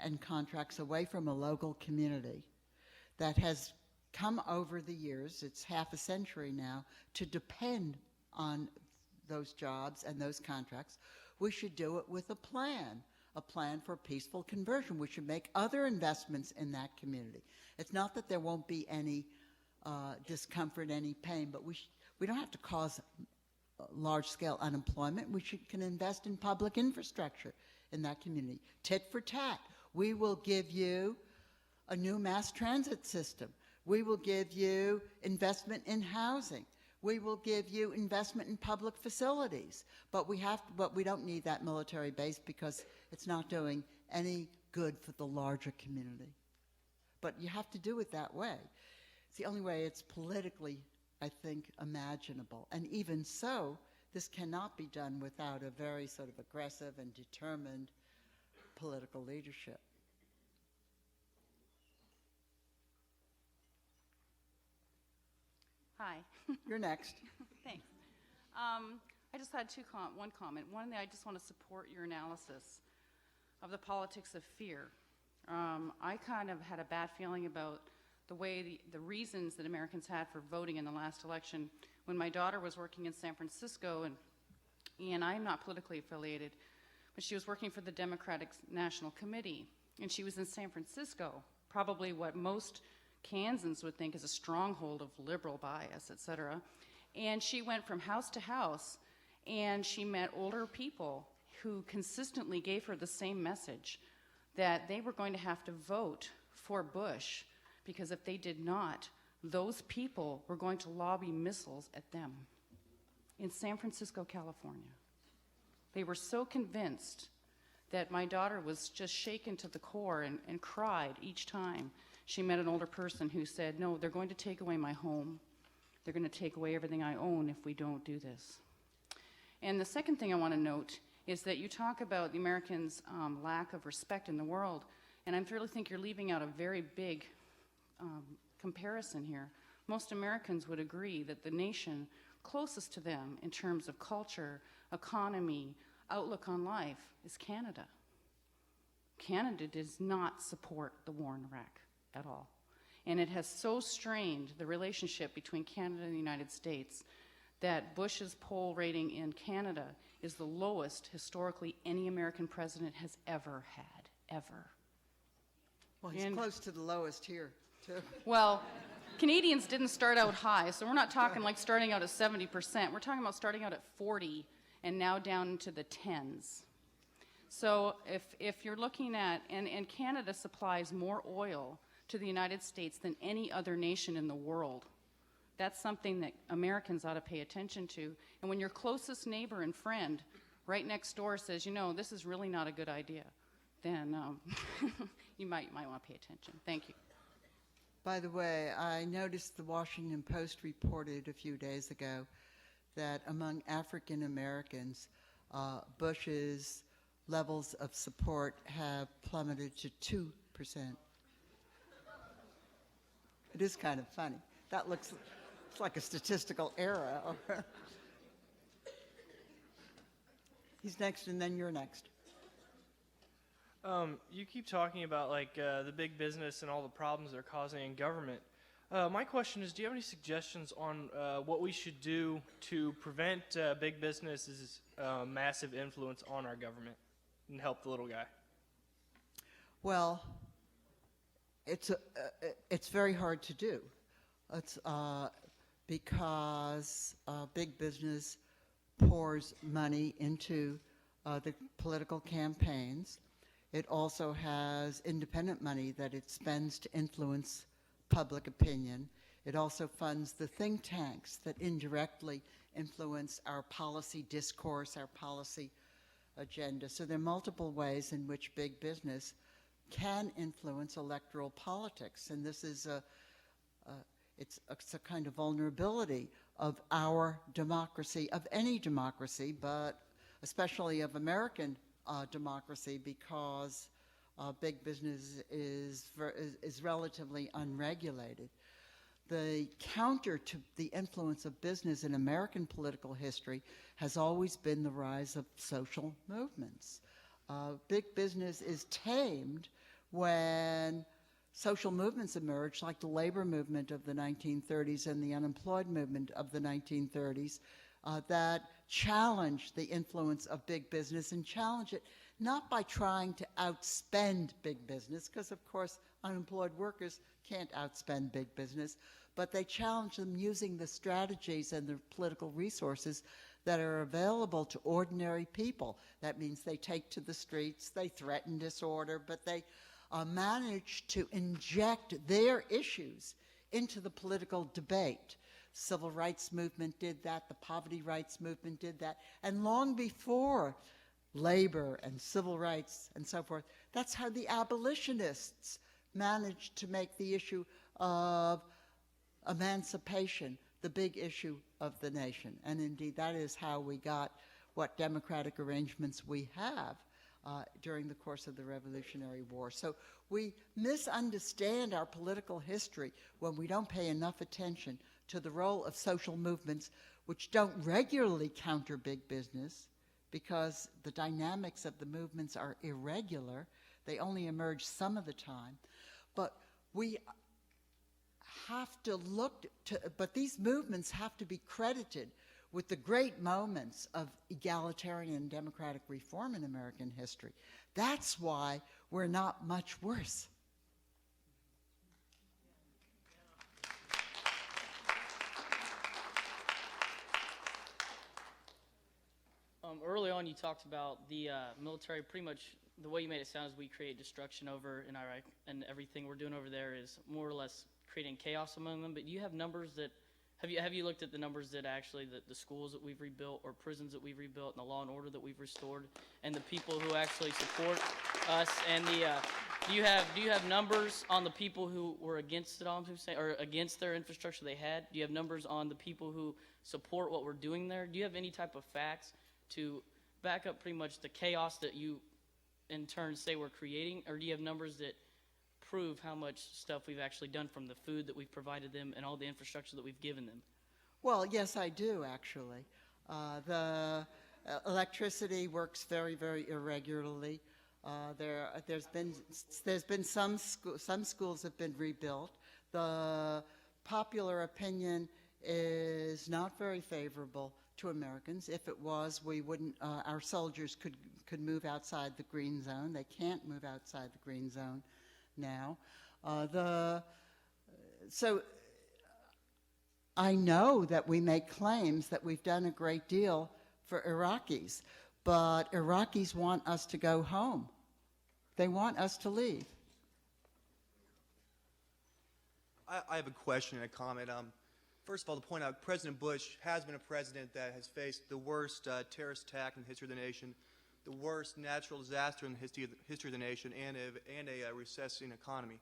and contracts away from a local community that has come over the years, it's half a century now, to depend on those jobs and those contracts, we should do it with a plan for peaceful conversion. We should make other investments in that community. It's not that there won't be any discomfort, any pain, but we don't have to cause large-scale unemployment. We can invest in public infrastructure in that community. Tit for tat. We will give you a new mass transit system. We will give you investment in housing. We will give you investment in public facilities. But we don't need that military base because it's not doing any good for the larger community. But you have to do it that way. It's the only way it's politically, I think, imaginable. And even so, this cannot be done without a very sort of aggressive and determined political leadership. Hi. You're next. Thanks. I just had one comment. One, I just want to support your analysis of the politics of fear. I kind of had a bad feeling about the way the reasons that Americans had for voting in the last election. When my daughter was working in San Francisco, and I'm not politically affiliated, but she was working for the Democratic National Committee, and she was in San Francisco, probably what most Kansans would think is a stronghold of liberal bias, et cetera. And she went from house to house, and she met older people who consistently gave her the same message, that they were going to have to vote for Bush, because if they did not, those people were going to lobby missiles at them in San Francisco, California. They were so convinced that my daughter was just shaken to the core and cried each time she met an older person who said, no, they're going to take away my home. They're going to take away everything I own if we don't do this. And the second thing I want to note is that you talk about the Americans' lack of respect in the world, and I really think you're leaving out a very big comparison here. Most Americans would agree that the nation closest to them in terms of culture, economy, outlook on life is Canada. Canada does not support the war in Iraq at all. And it has so strained the relationship between Canada and the United States that Bush's poll rating in Canada is the lowest historically any American president has ever had, ever. Well, he's close to the lowest here, too. Well, Canadians didn't start out high, so we're not talking like starting out at 70%. We're talking about starting out at 40 and now down into the tens. So if you're looking at, and Canada supplies more oil to the United States than any other nation in the world. That's something that Americans ought to pay attention to. And when your closest neighbor and friend right next door says, you know, this is really not a good idea, then you might want to pay attention. Thank you. By the way, I noticed the Washington Post reported a few days ago that among African Americans, Bush's levels of support have plummeted to 2%. It is kind of funny. That looks it's like a statistical error. He's next, and then you're next. You keep talking about like the big business and all the problems they're causing in government. My question is, do you have any suggestions on what we should do to prevent big business's massive influence on our government and help the little guy? Well, it's very hard to do. It's because big business pours money into the political campaigns. It also has independent money that it spends to influence public opinion. It also funds the think tanks that indirectly influence our policy discourse, our policy agenda. So there are multiple ways in which big business can influence electoral politics, and this is it's a kind of vulnerability of our democracy, of any democracy, but especially of American democracy, because big business is relatively unregulated. The counter to the influence of business in American political history has always been the rise of social movements. Big business is tamed when social movements emerge, like the labor movement of the 1930s and the unemployed movement of the 1930s, that challenge the influence of big business, and challenge it not by trying to outspend big business, because of course unemployed workers can't outspend big business, but they challenge them using the strategies and the political resources that are available to ordinary people. That means they take to the streets, they threaten disorder, but they manage to inject their issues into the political debate. Civil rights movement did that, the poverty rights movement did that, and long before labor and civil rights and so forth, that's how the abolitionists managed to make the issue of emancipation the big issue of the nation. And indeed, that is how we got what democratic arrangements we have during the course of the Revolutionary War. So we misunderstand our political history when we don't pay enough attention to the role of social movements, which don't regularly counter big business, because the dynamics of the movements are irregular. They only emerge some of the time. But we have to look to, but these movements have to be credited with the great moments of egalitarian and democratic reform in American history. That's why we're not much worse. Early on, you talked about the military. Pretty much the way you made it sound is we create destruction over in Iraq, and everything we're doing over there is more or less creating chaos among them. But do you have numbers that Have you looked at the numbers that actually the schools that we've rebuilt or prisons that we've rebuilt and the law and order that we've restored and the people who actually support us and the do you have numbers on the people who were against Saddam Hussein or against their infrastructure they had? Do you have numbers on the people who support what we're doing there? Do you have any type of facts to back up pretty much the chaos that you in turn say we're creating, or do you have numbers that prove how much stuff we've actually done, from the food that we've provided them and all the infrastructure that we've given them? Well, yes, I do, actually. The electricity works very, very irregularly. There's been some schools have been rebuilt. The popular opinion is not very favorable to Americans. If it was, we wouldn't. Our soldiers could move outside the green zone. They can't move outside the green zone now. So I know that we make claims that we've done a great deal for Iraqis, but Iraqis want us to go home. They want us to leave. I have a question and a comment. First of all, to point out, President Bush has been a president that has faced the worst terrorist attack in the history of the nation, the worst natural disaster in the history of the nation, and a recessing economy.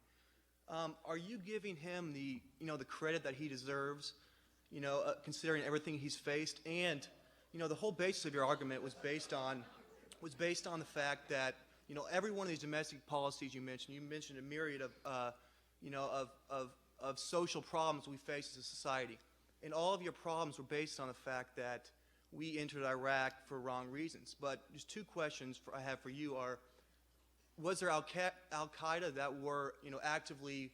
Are you giving him the credit that he deserves, considering everything he's faced? And the whole basis of your argument was based on the fact that every one of these domestic policies you mentioned a myriad of social problems we face as a society, and all of your problems were based on the fact that we entered Iraq for wrong reasons. But just two questions I have for you are: was there Al-Qaeda that were actively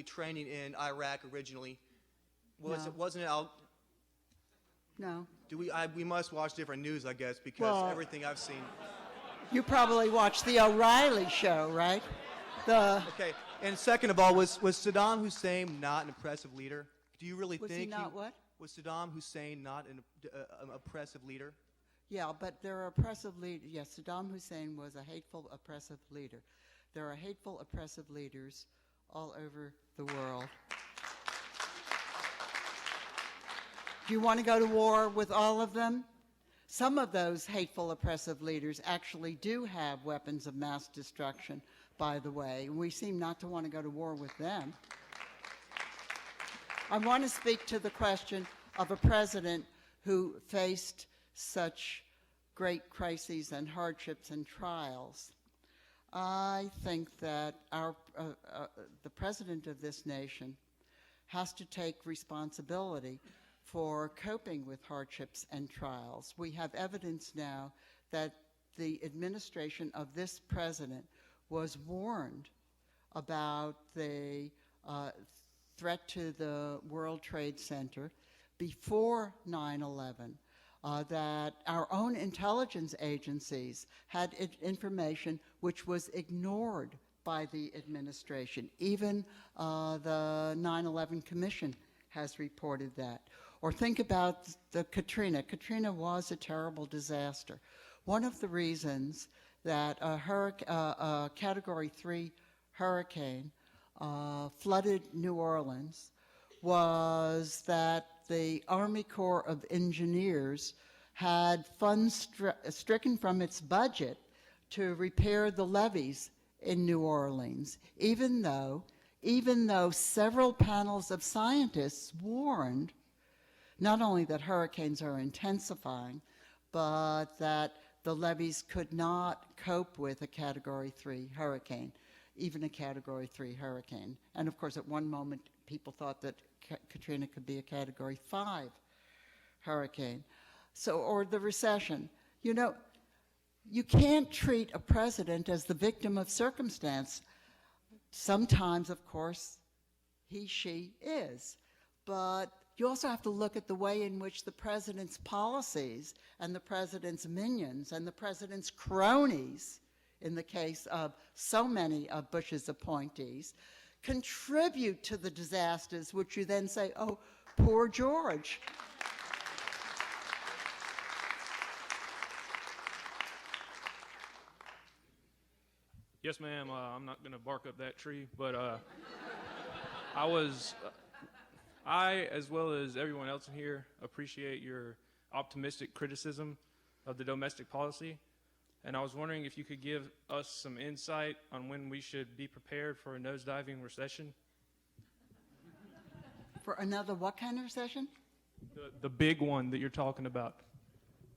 training in Iraq originally? Wasn't it No. We must watch different news, I guess, because everything I've seen. You probably watched the O'Reilly show, right? Okay. And second of all, was Saddam Hussein not an oppressive leader? Do you really think Was he not what? Was Saddam Hussein not an oppressive leader? Yeah, but there are oppressive leaders. Yes, Saddam Hussein was a hateful, oppressive leader. There are hateful, oppressive leaders all over the world. Do you want to go to war with all of them? Some of those hateful, oppressive leaders actually do have weapons of mass destruction, by the way. We seem not to want to go to war with them. I want to speak to the question of a president who faced such great crises and hardships and trials. I think that the president of this nation has to take responsibility for coping with hardships and trials. We have evidence now that the administration of this president was warned about the threat to the World Trade Center before 9/11, that our own intelligence agencies had information which was ignored by the administration. Even the 9/11 Commission has reported that. Or think about the Katrina. Katrina was a terrible disaster. One of the reasons that a Category 3 hurricane flooded New Orleans was that the Army Corps of Engineers had funds stricken from its budget to repair the levees in New Orleans, even though several panels of scientists warned not only that hurricanes are intensifying, but that the levees could not cope with a Category 3 hurricane, even a Category 3 hurricane. And of course, at one moment, people thought that Katrina could be a Category 5 hurricane. So, or the recession. You can't treat a president as the victim of circumstance. Sometimes, of course, she is. But you also have to look at the way in which the president's policies and the president's minions and the president's cronies, in the case of so many of Bush's appointees, contribute to the disasters, which you then say, oh, poor George. Yes, ma'am. I'm not going to bark up that tree, but I was I, as well as everyone else in here, appreciate your optimistic criticism of the domestic policy. And I was wondering if you could give us some insight on when we should be prepared for a nosediving recession. For another what kind of recession? The big one that you're talking about,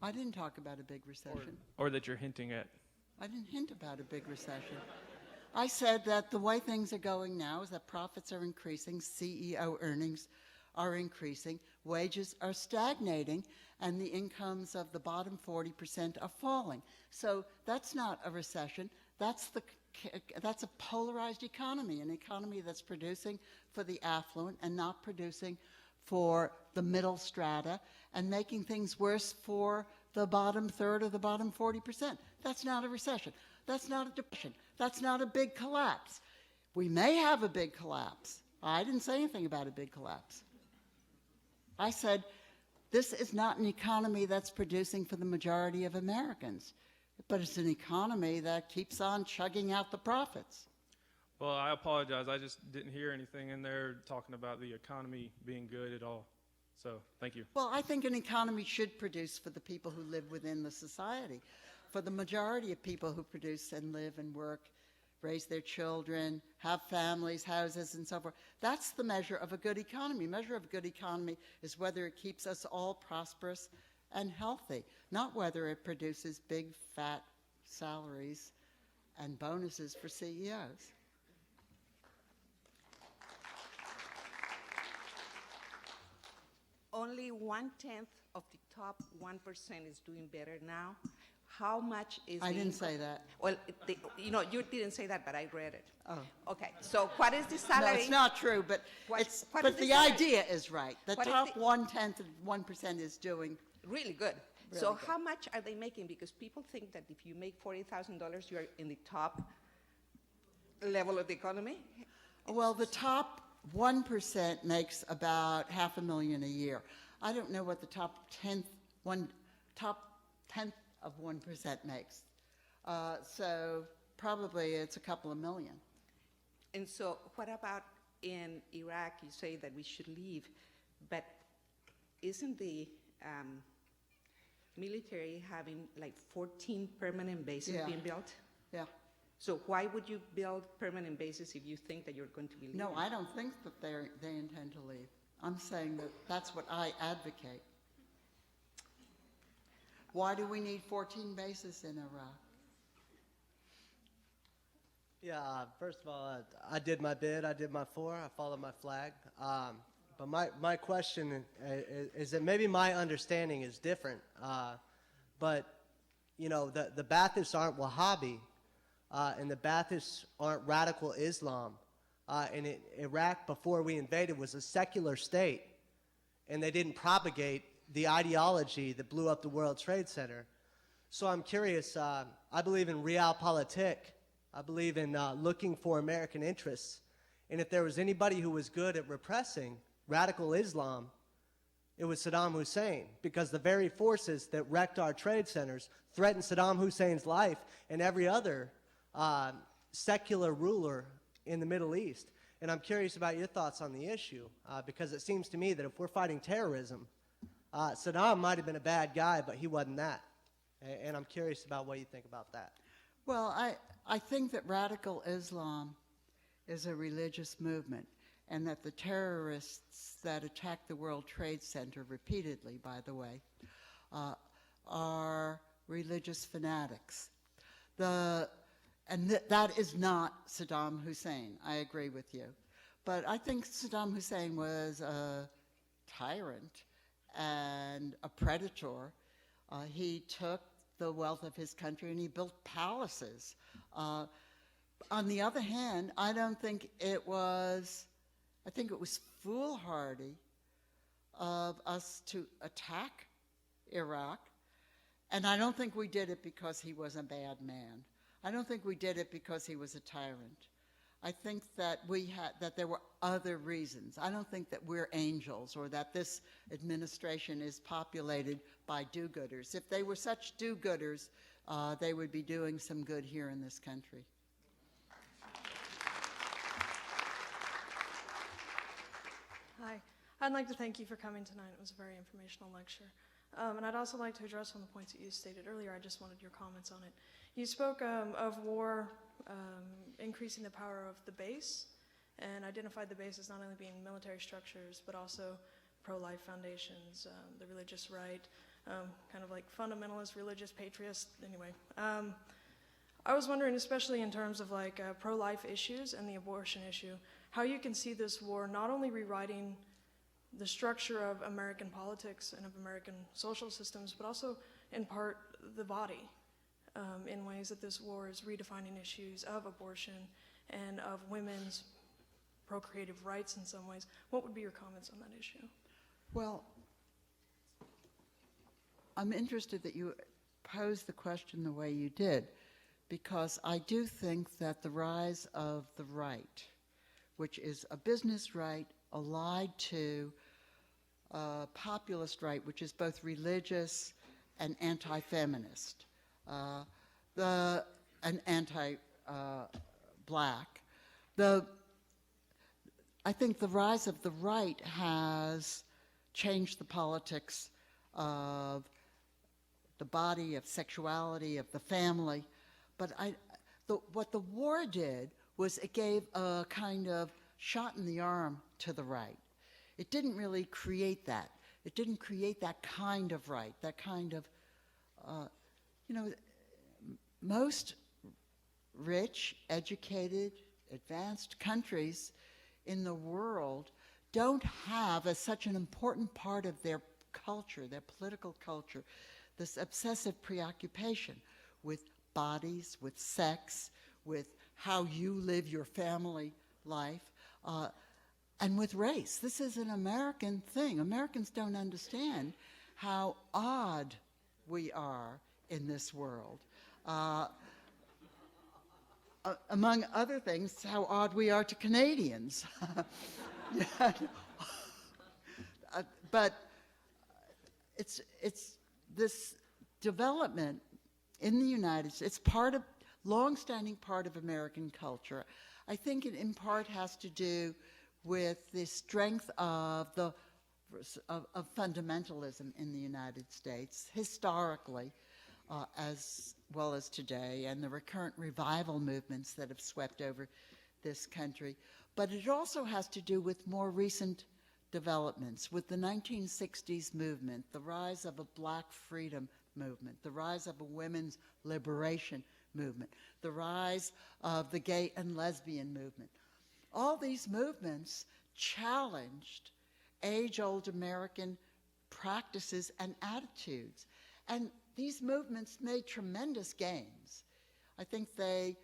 I didn't talk about a big recession. or that you're hinting at. I didn't hint about a big recession. I said that the way things are going now is that profits are increasing, CEO earnings are increasing, wages are stagnating, and the incomes of the bottom 40% are falling. So that's not a recession. That's a polarized economy, an economy that's producing for the affluent and not producing for the middle strata and making things worse for the bottom third or the bottom 40%. That's not a recession. That's not a depression. That's not a big collapse. We may have a big collapse. I didn't say anything about a big collapse. I said, this is not an economy that's producing for the majority of Americans, but it's an economy that keeps on chugging out the profits. Well, I apologize. I just didn't hear anything in there talking about the economy being good at all. So, thank you. Well, I think an economy should produce for the people who live within the society. For the majority of people who produce and live and work, raise their children, have families, houses, and so forth. That's the measure of a good economy. Measure of a good economy is whether it keeps us all prosperous and healthy, not whether it produces big, fat salaries and bonuses for CEOs. Only 1/10 of the top 1% is doing better now. How much is I the didn't income? say that. Well, you didn't say that, but I read it. Oh. Okay, so what is the No, salary? it's not true, but What is but the salary? idea is right. The What is top the- 1/10 of 1% is doing Really good. Really So good. how much are they making? Because people think that if you make $40,000, you're in the top level of the economy. Well, the top 1% makes about $500,000 a year. I don't know what the top 10th of 1% makes. So probably it's a couple of million. And so what about in Iraq? You say that we should leave, but isn't the military having like 14 permanent bases Yeah. being built? Yeah. So why would you build permanent bases if you think that you're going to be leaving? No, I don't think that they intend to leave. I'm saying that that's what I advocate. Why do we need 14 bases in Iraq? Yeah, first of all, I did my bid, I did my 4, I followed my flag. But my question is that maybe my understanding is different. But, the Baathists aren't Wahhabi, and the Baathists aren't radical Islam. And Iraq, before we invaded, was a secular state, and they didn't propagate the ideology that blew up the World Trade Center. So I'm curious, I believe in realpolitik. I believe in looking for American interests. And if there was anybody who was good at repressing radical Islam, it was Saddam Hussein, because the very forces that wrecked our trade centers threatened Saddam Hussein's life and every other secular ruler in the Middle East. And I'm curious about your thoughts on the issue, because it seems to me that if we're fighting terrorism, Saddam might have been a bad guy, but he wasn't that. And I'm curious about what you think about that. Well, I think that radical Islam is a religious movement, and that the terrorists that attacked the World Trade Center repeatedly, by the way, are religious fanatics. That is not Saddam Hussein. I agree with you. But I think Saddam Hussein was a tyrant and a predator. He took the wealth of his country and he built palaces. On the other hand, I think it was foolhardy of us to attack Iraq. And I don't think we did it because he was a bad man. I don't think we did it because he was a tyrant. I think that that there were other reasons. I don't think that we're angels or that this administration is populated by do-gooders. If they were such do-gooders, they would be doing some good here in this country. Hi. I'd like to thank you for coming tonight. It was a very informational lecture. And I'd also like to address some of the points that you stated earlier. I just wanted your comments on it. You spoke of war increasing the power of the base, and identified the base as not only being military structures, but also pro-life foundations, the religious right, kind of like fundamentalist, religious, patriots, anyway. I was wondering, especially in terms of like pro-life issues and the abortion issue, how you can see this war not only rewriting the structure of American politics and of American social systems, but also in part the body, in ways that this war is redefining issues of abortion and of women's procreative rights in some ways. What would be your comments on that issue? Well, I'm interested that you posed the question the way you did, because I do think that the rise of the right, which is a business right allied to a populist right, which is both religious and anti-feminist, and anti-black. I think the rise of the right has changed the politics of the body, of sexuality, of the family. But what the war did was it gave a kind of shot in the arm to the right. It didn't really create that. It didn't create that kind of right, that kind of, most rich, educated, advanced countries in the world don't have as such an important part of their culture, their political culture, this obsessive preoccupation with bodies, with sex, with how you live your family life, and with race. This is an American thing. Americans don't understand how odd we are in this world. Among other things, how odd we are to Canadians. But it's this development in the United States. It's part of, long-standing part of American culture. I think it in part has to do with the strength of fundamentalism in the United States, historically, as well as today, and the recurrent revival movements that have swept over this country. But it also has to do with more recent developments, with the 1960s movement, the rise of a black freedom movement, the rise of a women's liberation movement, the rise of the gay and lesbian movement. All these movements challenged age-old American practices and attitudes. And these movements made tremendous gains. I think they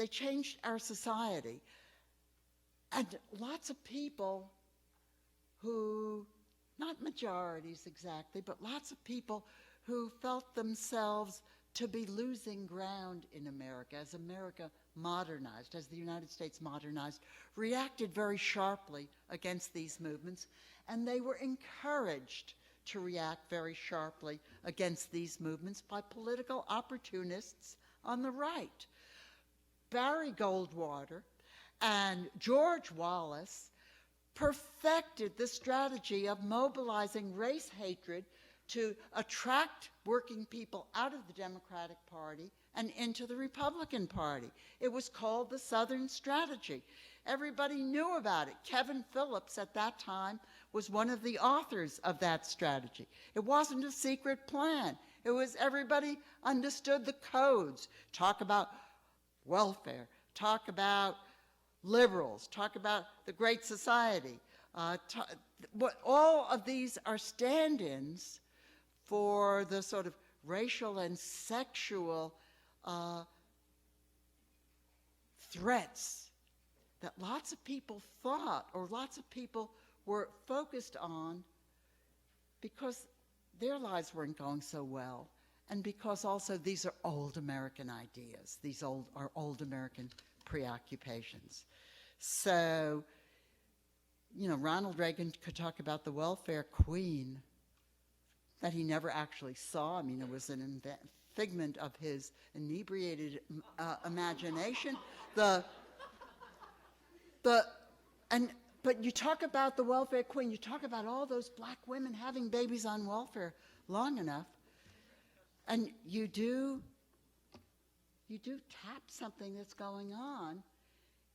changed our society. And lots of people who, not majorities exactly, but lots of people who felt themselves to be losing ground in America, as America modernized, as the United States modernized, reacted very sharply against these movements, and they were encouraged to react very sharply against these movements by political opportunists on the right. Barry Goldwater and George Wallace perfected the strategy of mobilizing race hatred to attract working people out of the Democratic Party and into the Republican Party. It was called the Southern Strategy. Everybody knew about it. Kevin Phillips at that time was one of the authors of that strategy. It wasn't a secret plan. It was everybody understood the codes. Talk about welfare, talk about liberals, talk about the Great Society. All of these are stand-ins for the sort of racial and sexual threats that lots of people thought, or lots of people were focused on, because their lives weren't going so well, and because also these are old American ideas. These are old American preoccupations. So, Ronald Reagan could talk about the welfare queen that he never actually saw. I mean, it was an figment of his inebriated imagination. And But you talk about the welfare queen, you talk about all those black women having babies on welfare long enough, and you do tap something that's going on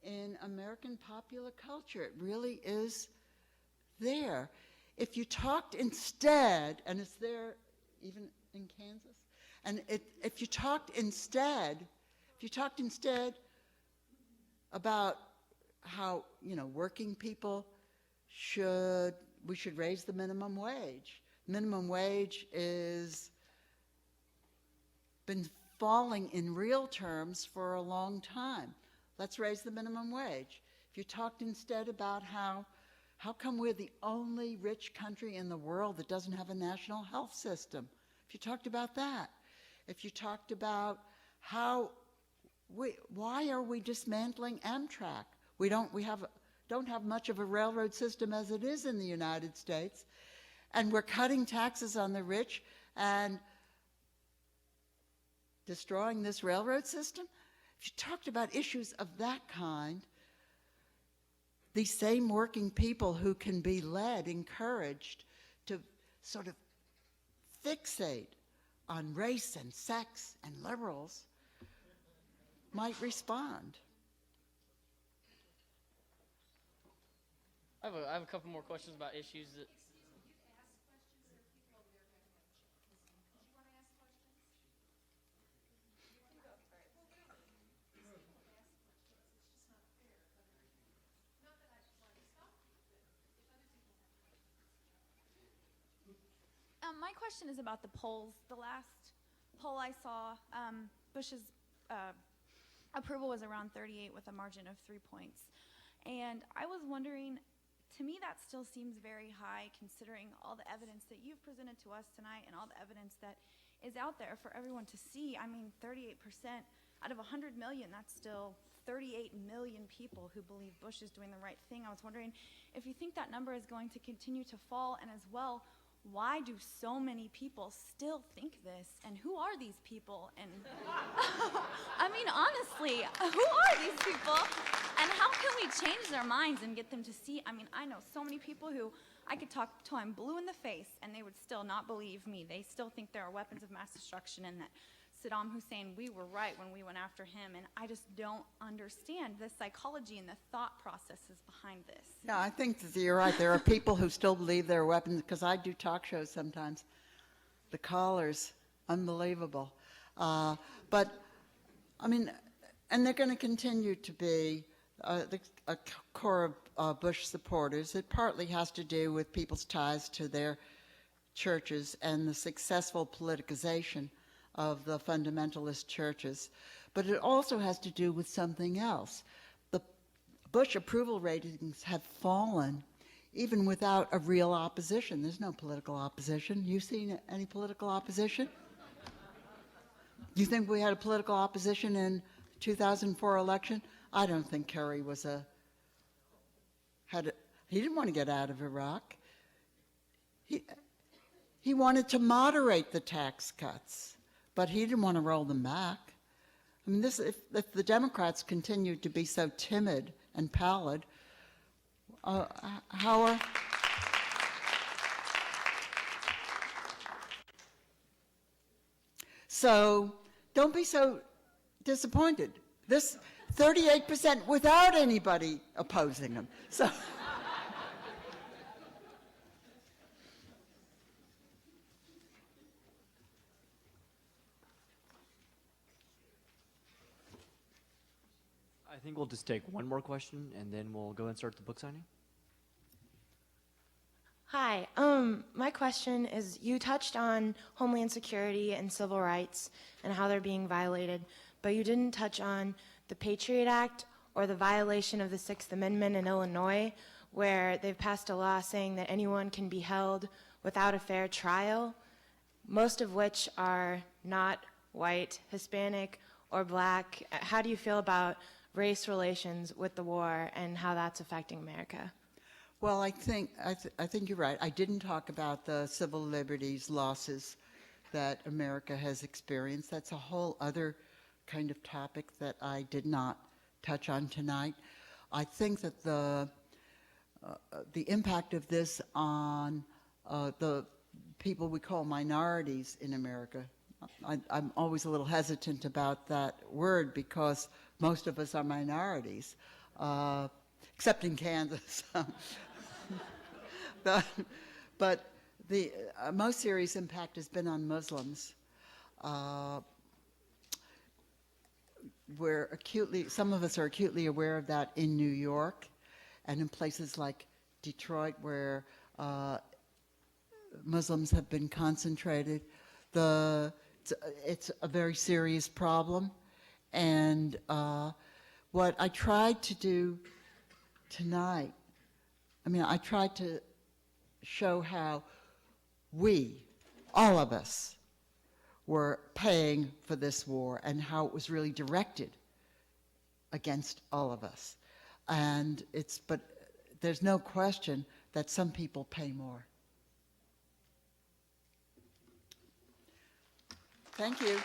in American popular culture. It really is there. If you talked instead, and it's there even in Kansas, and if you talked instead about how, working people we should raise the minimum wage. Minimum wage is been falling in real terms for a long time. Let's raise the minimum wage. If you talked instead about how come we're the only rich country in the world that doesn't have a national health system? If you talked about that. If you talked about why are we dismantling Amtrak? We don't have much of a railroad system as it is in the United States, and we're cutting taxes on the rich and destroying this railroad system. If you talked about issues of that kind, these same working people who can be encouraged to sort of fixate on race and sex and liberals might respond. I have a couple more questions about issues that. My question is about the polls. The last poll I saw, Bush's approval was around 38 with a margin of 3 points. And I was wondering, to me that still seems very high considering all the evidence that you've presented to us tonight and all the evidence that is out there for everyone to see. I mean, 38% out of 100 million, that's still 38 million people who believe Bush is doing the right thing. I was wondering if you think that number is going to continue to fall, and as well, why do so many people still think this, and who are these people? And I mean, honestly, who are these people, and how can we change their minds and get them to see? I mean, I know so many people who I could talk till I'm blue in the face, and they would still not believe me. They still think there are weapons of mass destruction and that Saddam Hussein, we were right when we went after him, and I just don't understand the psychology and the thought processes behind this. Yeah, I think that you're right. There are people who still believe there are weapons, because I do talk shows sometimes. The callers, unbelievable. But, I mean, and they're going to continue to be a core of Bush supporters. It partly has to do with people's ties to their churches and the successful politicization of the fundamentalist churches. But it also has to do with something else. The Bush approval ratings have fallen even without a real opposition. There's no political opposition. You seen any political opposition? You think we had a political opposition in 2004 election? I don't think Kerry he didn't want to get out of Iraq. He wanted to moderate the tax cuts, but he didn't want to roll them back. I mean, if the Democrats continue to be so timid and pallid, how are... So don't be so disappointed. This 38% without anybody opposing them. So... I think we'll just take one more question, and then we'll go and start the book signing. Hi. My question is, you touched on homeland security and civil rights and how they're being violated, but you didn't touch on the Patriot Act or the violation of the Sixth Amendment in Illinois, where they've passed a law saying that anyone can be held without a fair trial, most of which are not white, Hispanic, or black. How do you feel about race relations with the war and how that's affecting America? Well, I think you're right. I didn't talk about the civil liberties losses that America has experienced. That's a whole other kind of topic that I did not touch on tonight. I think that the the impact of this on the people we call minorities in America. I'm always a little hesitant about that word because most of us are minorities, except in Kansas. But the most serious impact has been on Muslims. Some of us are acutely aware of that in New York and in places like Detroit where Muslims have been concentrated. It's a very serious problem. And what I tried to do tonight, I tried to show how we, all of us, were paying for this war and how it was really directed against all of us. But there's no question that some people pay more. Thank you.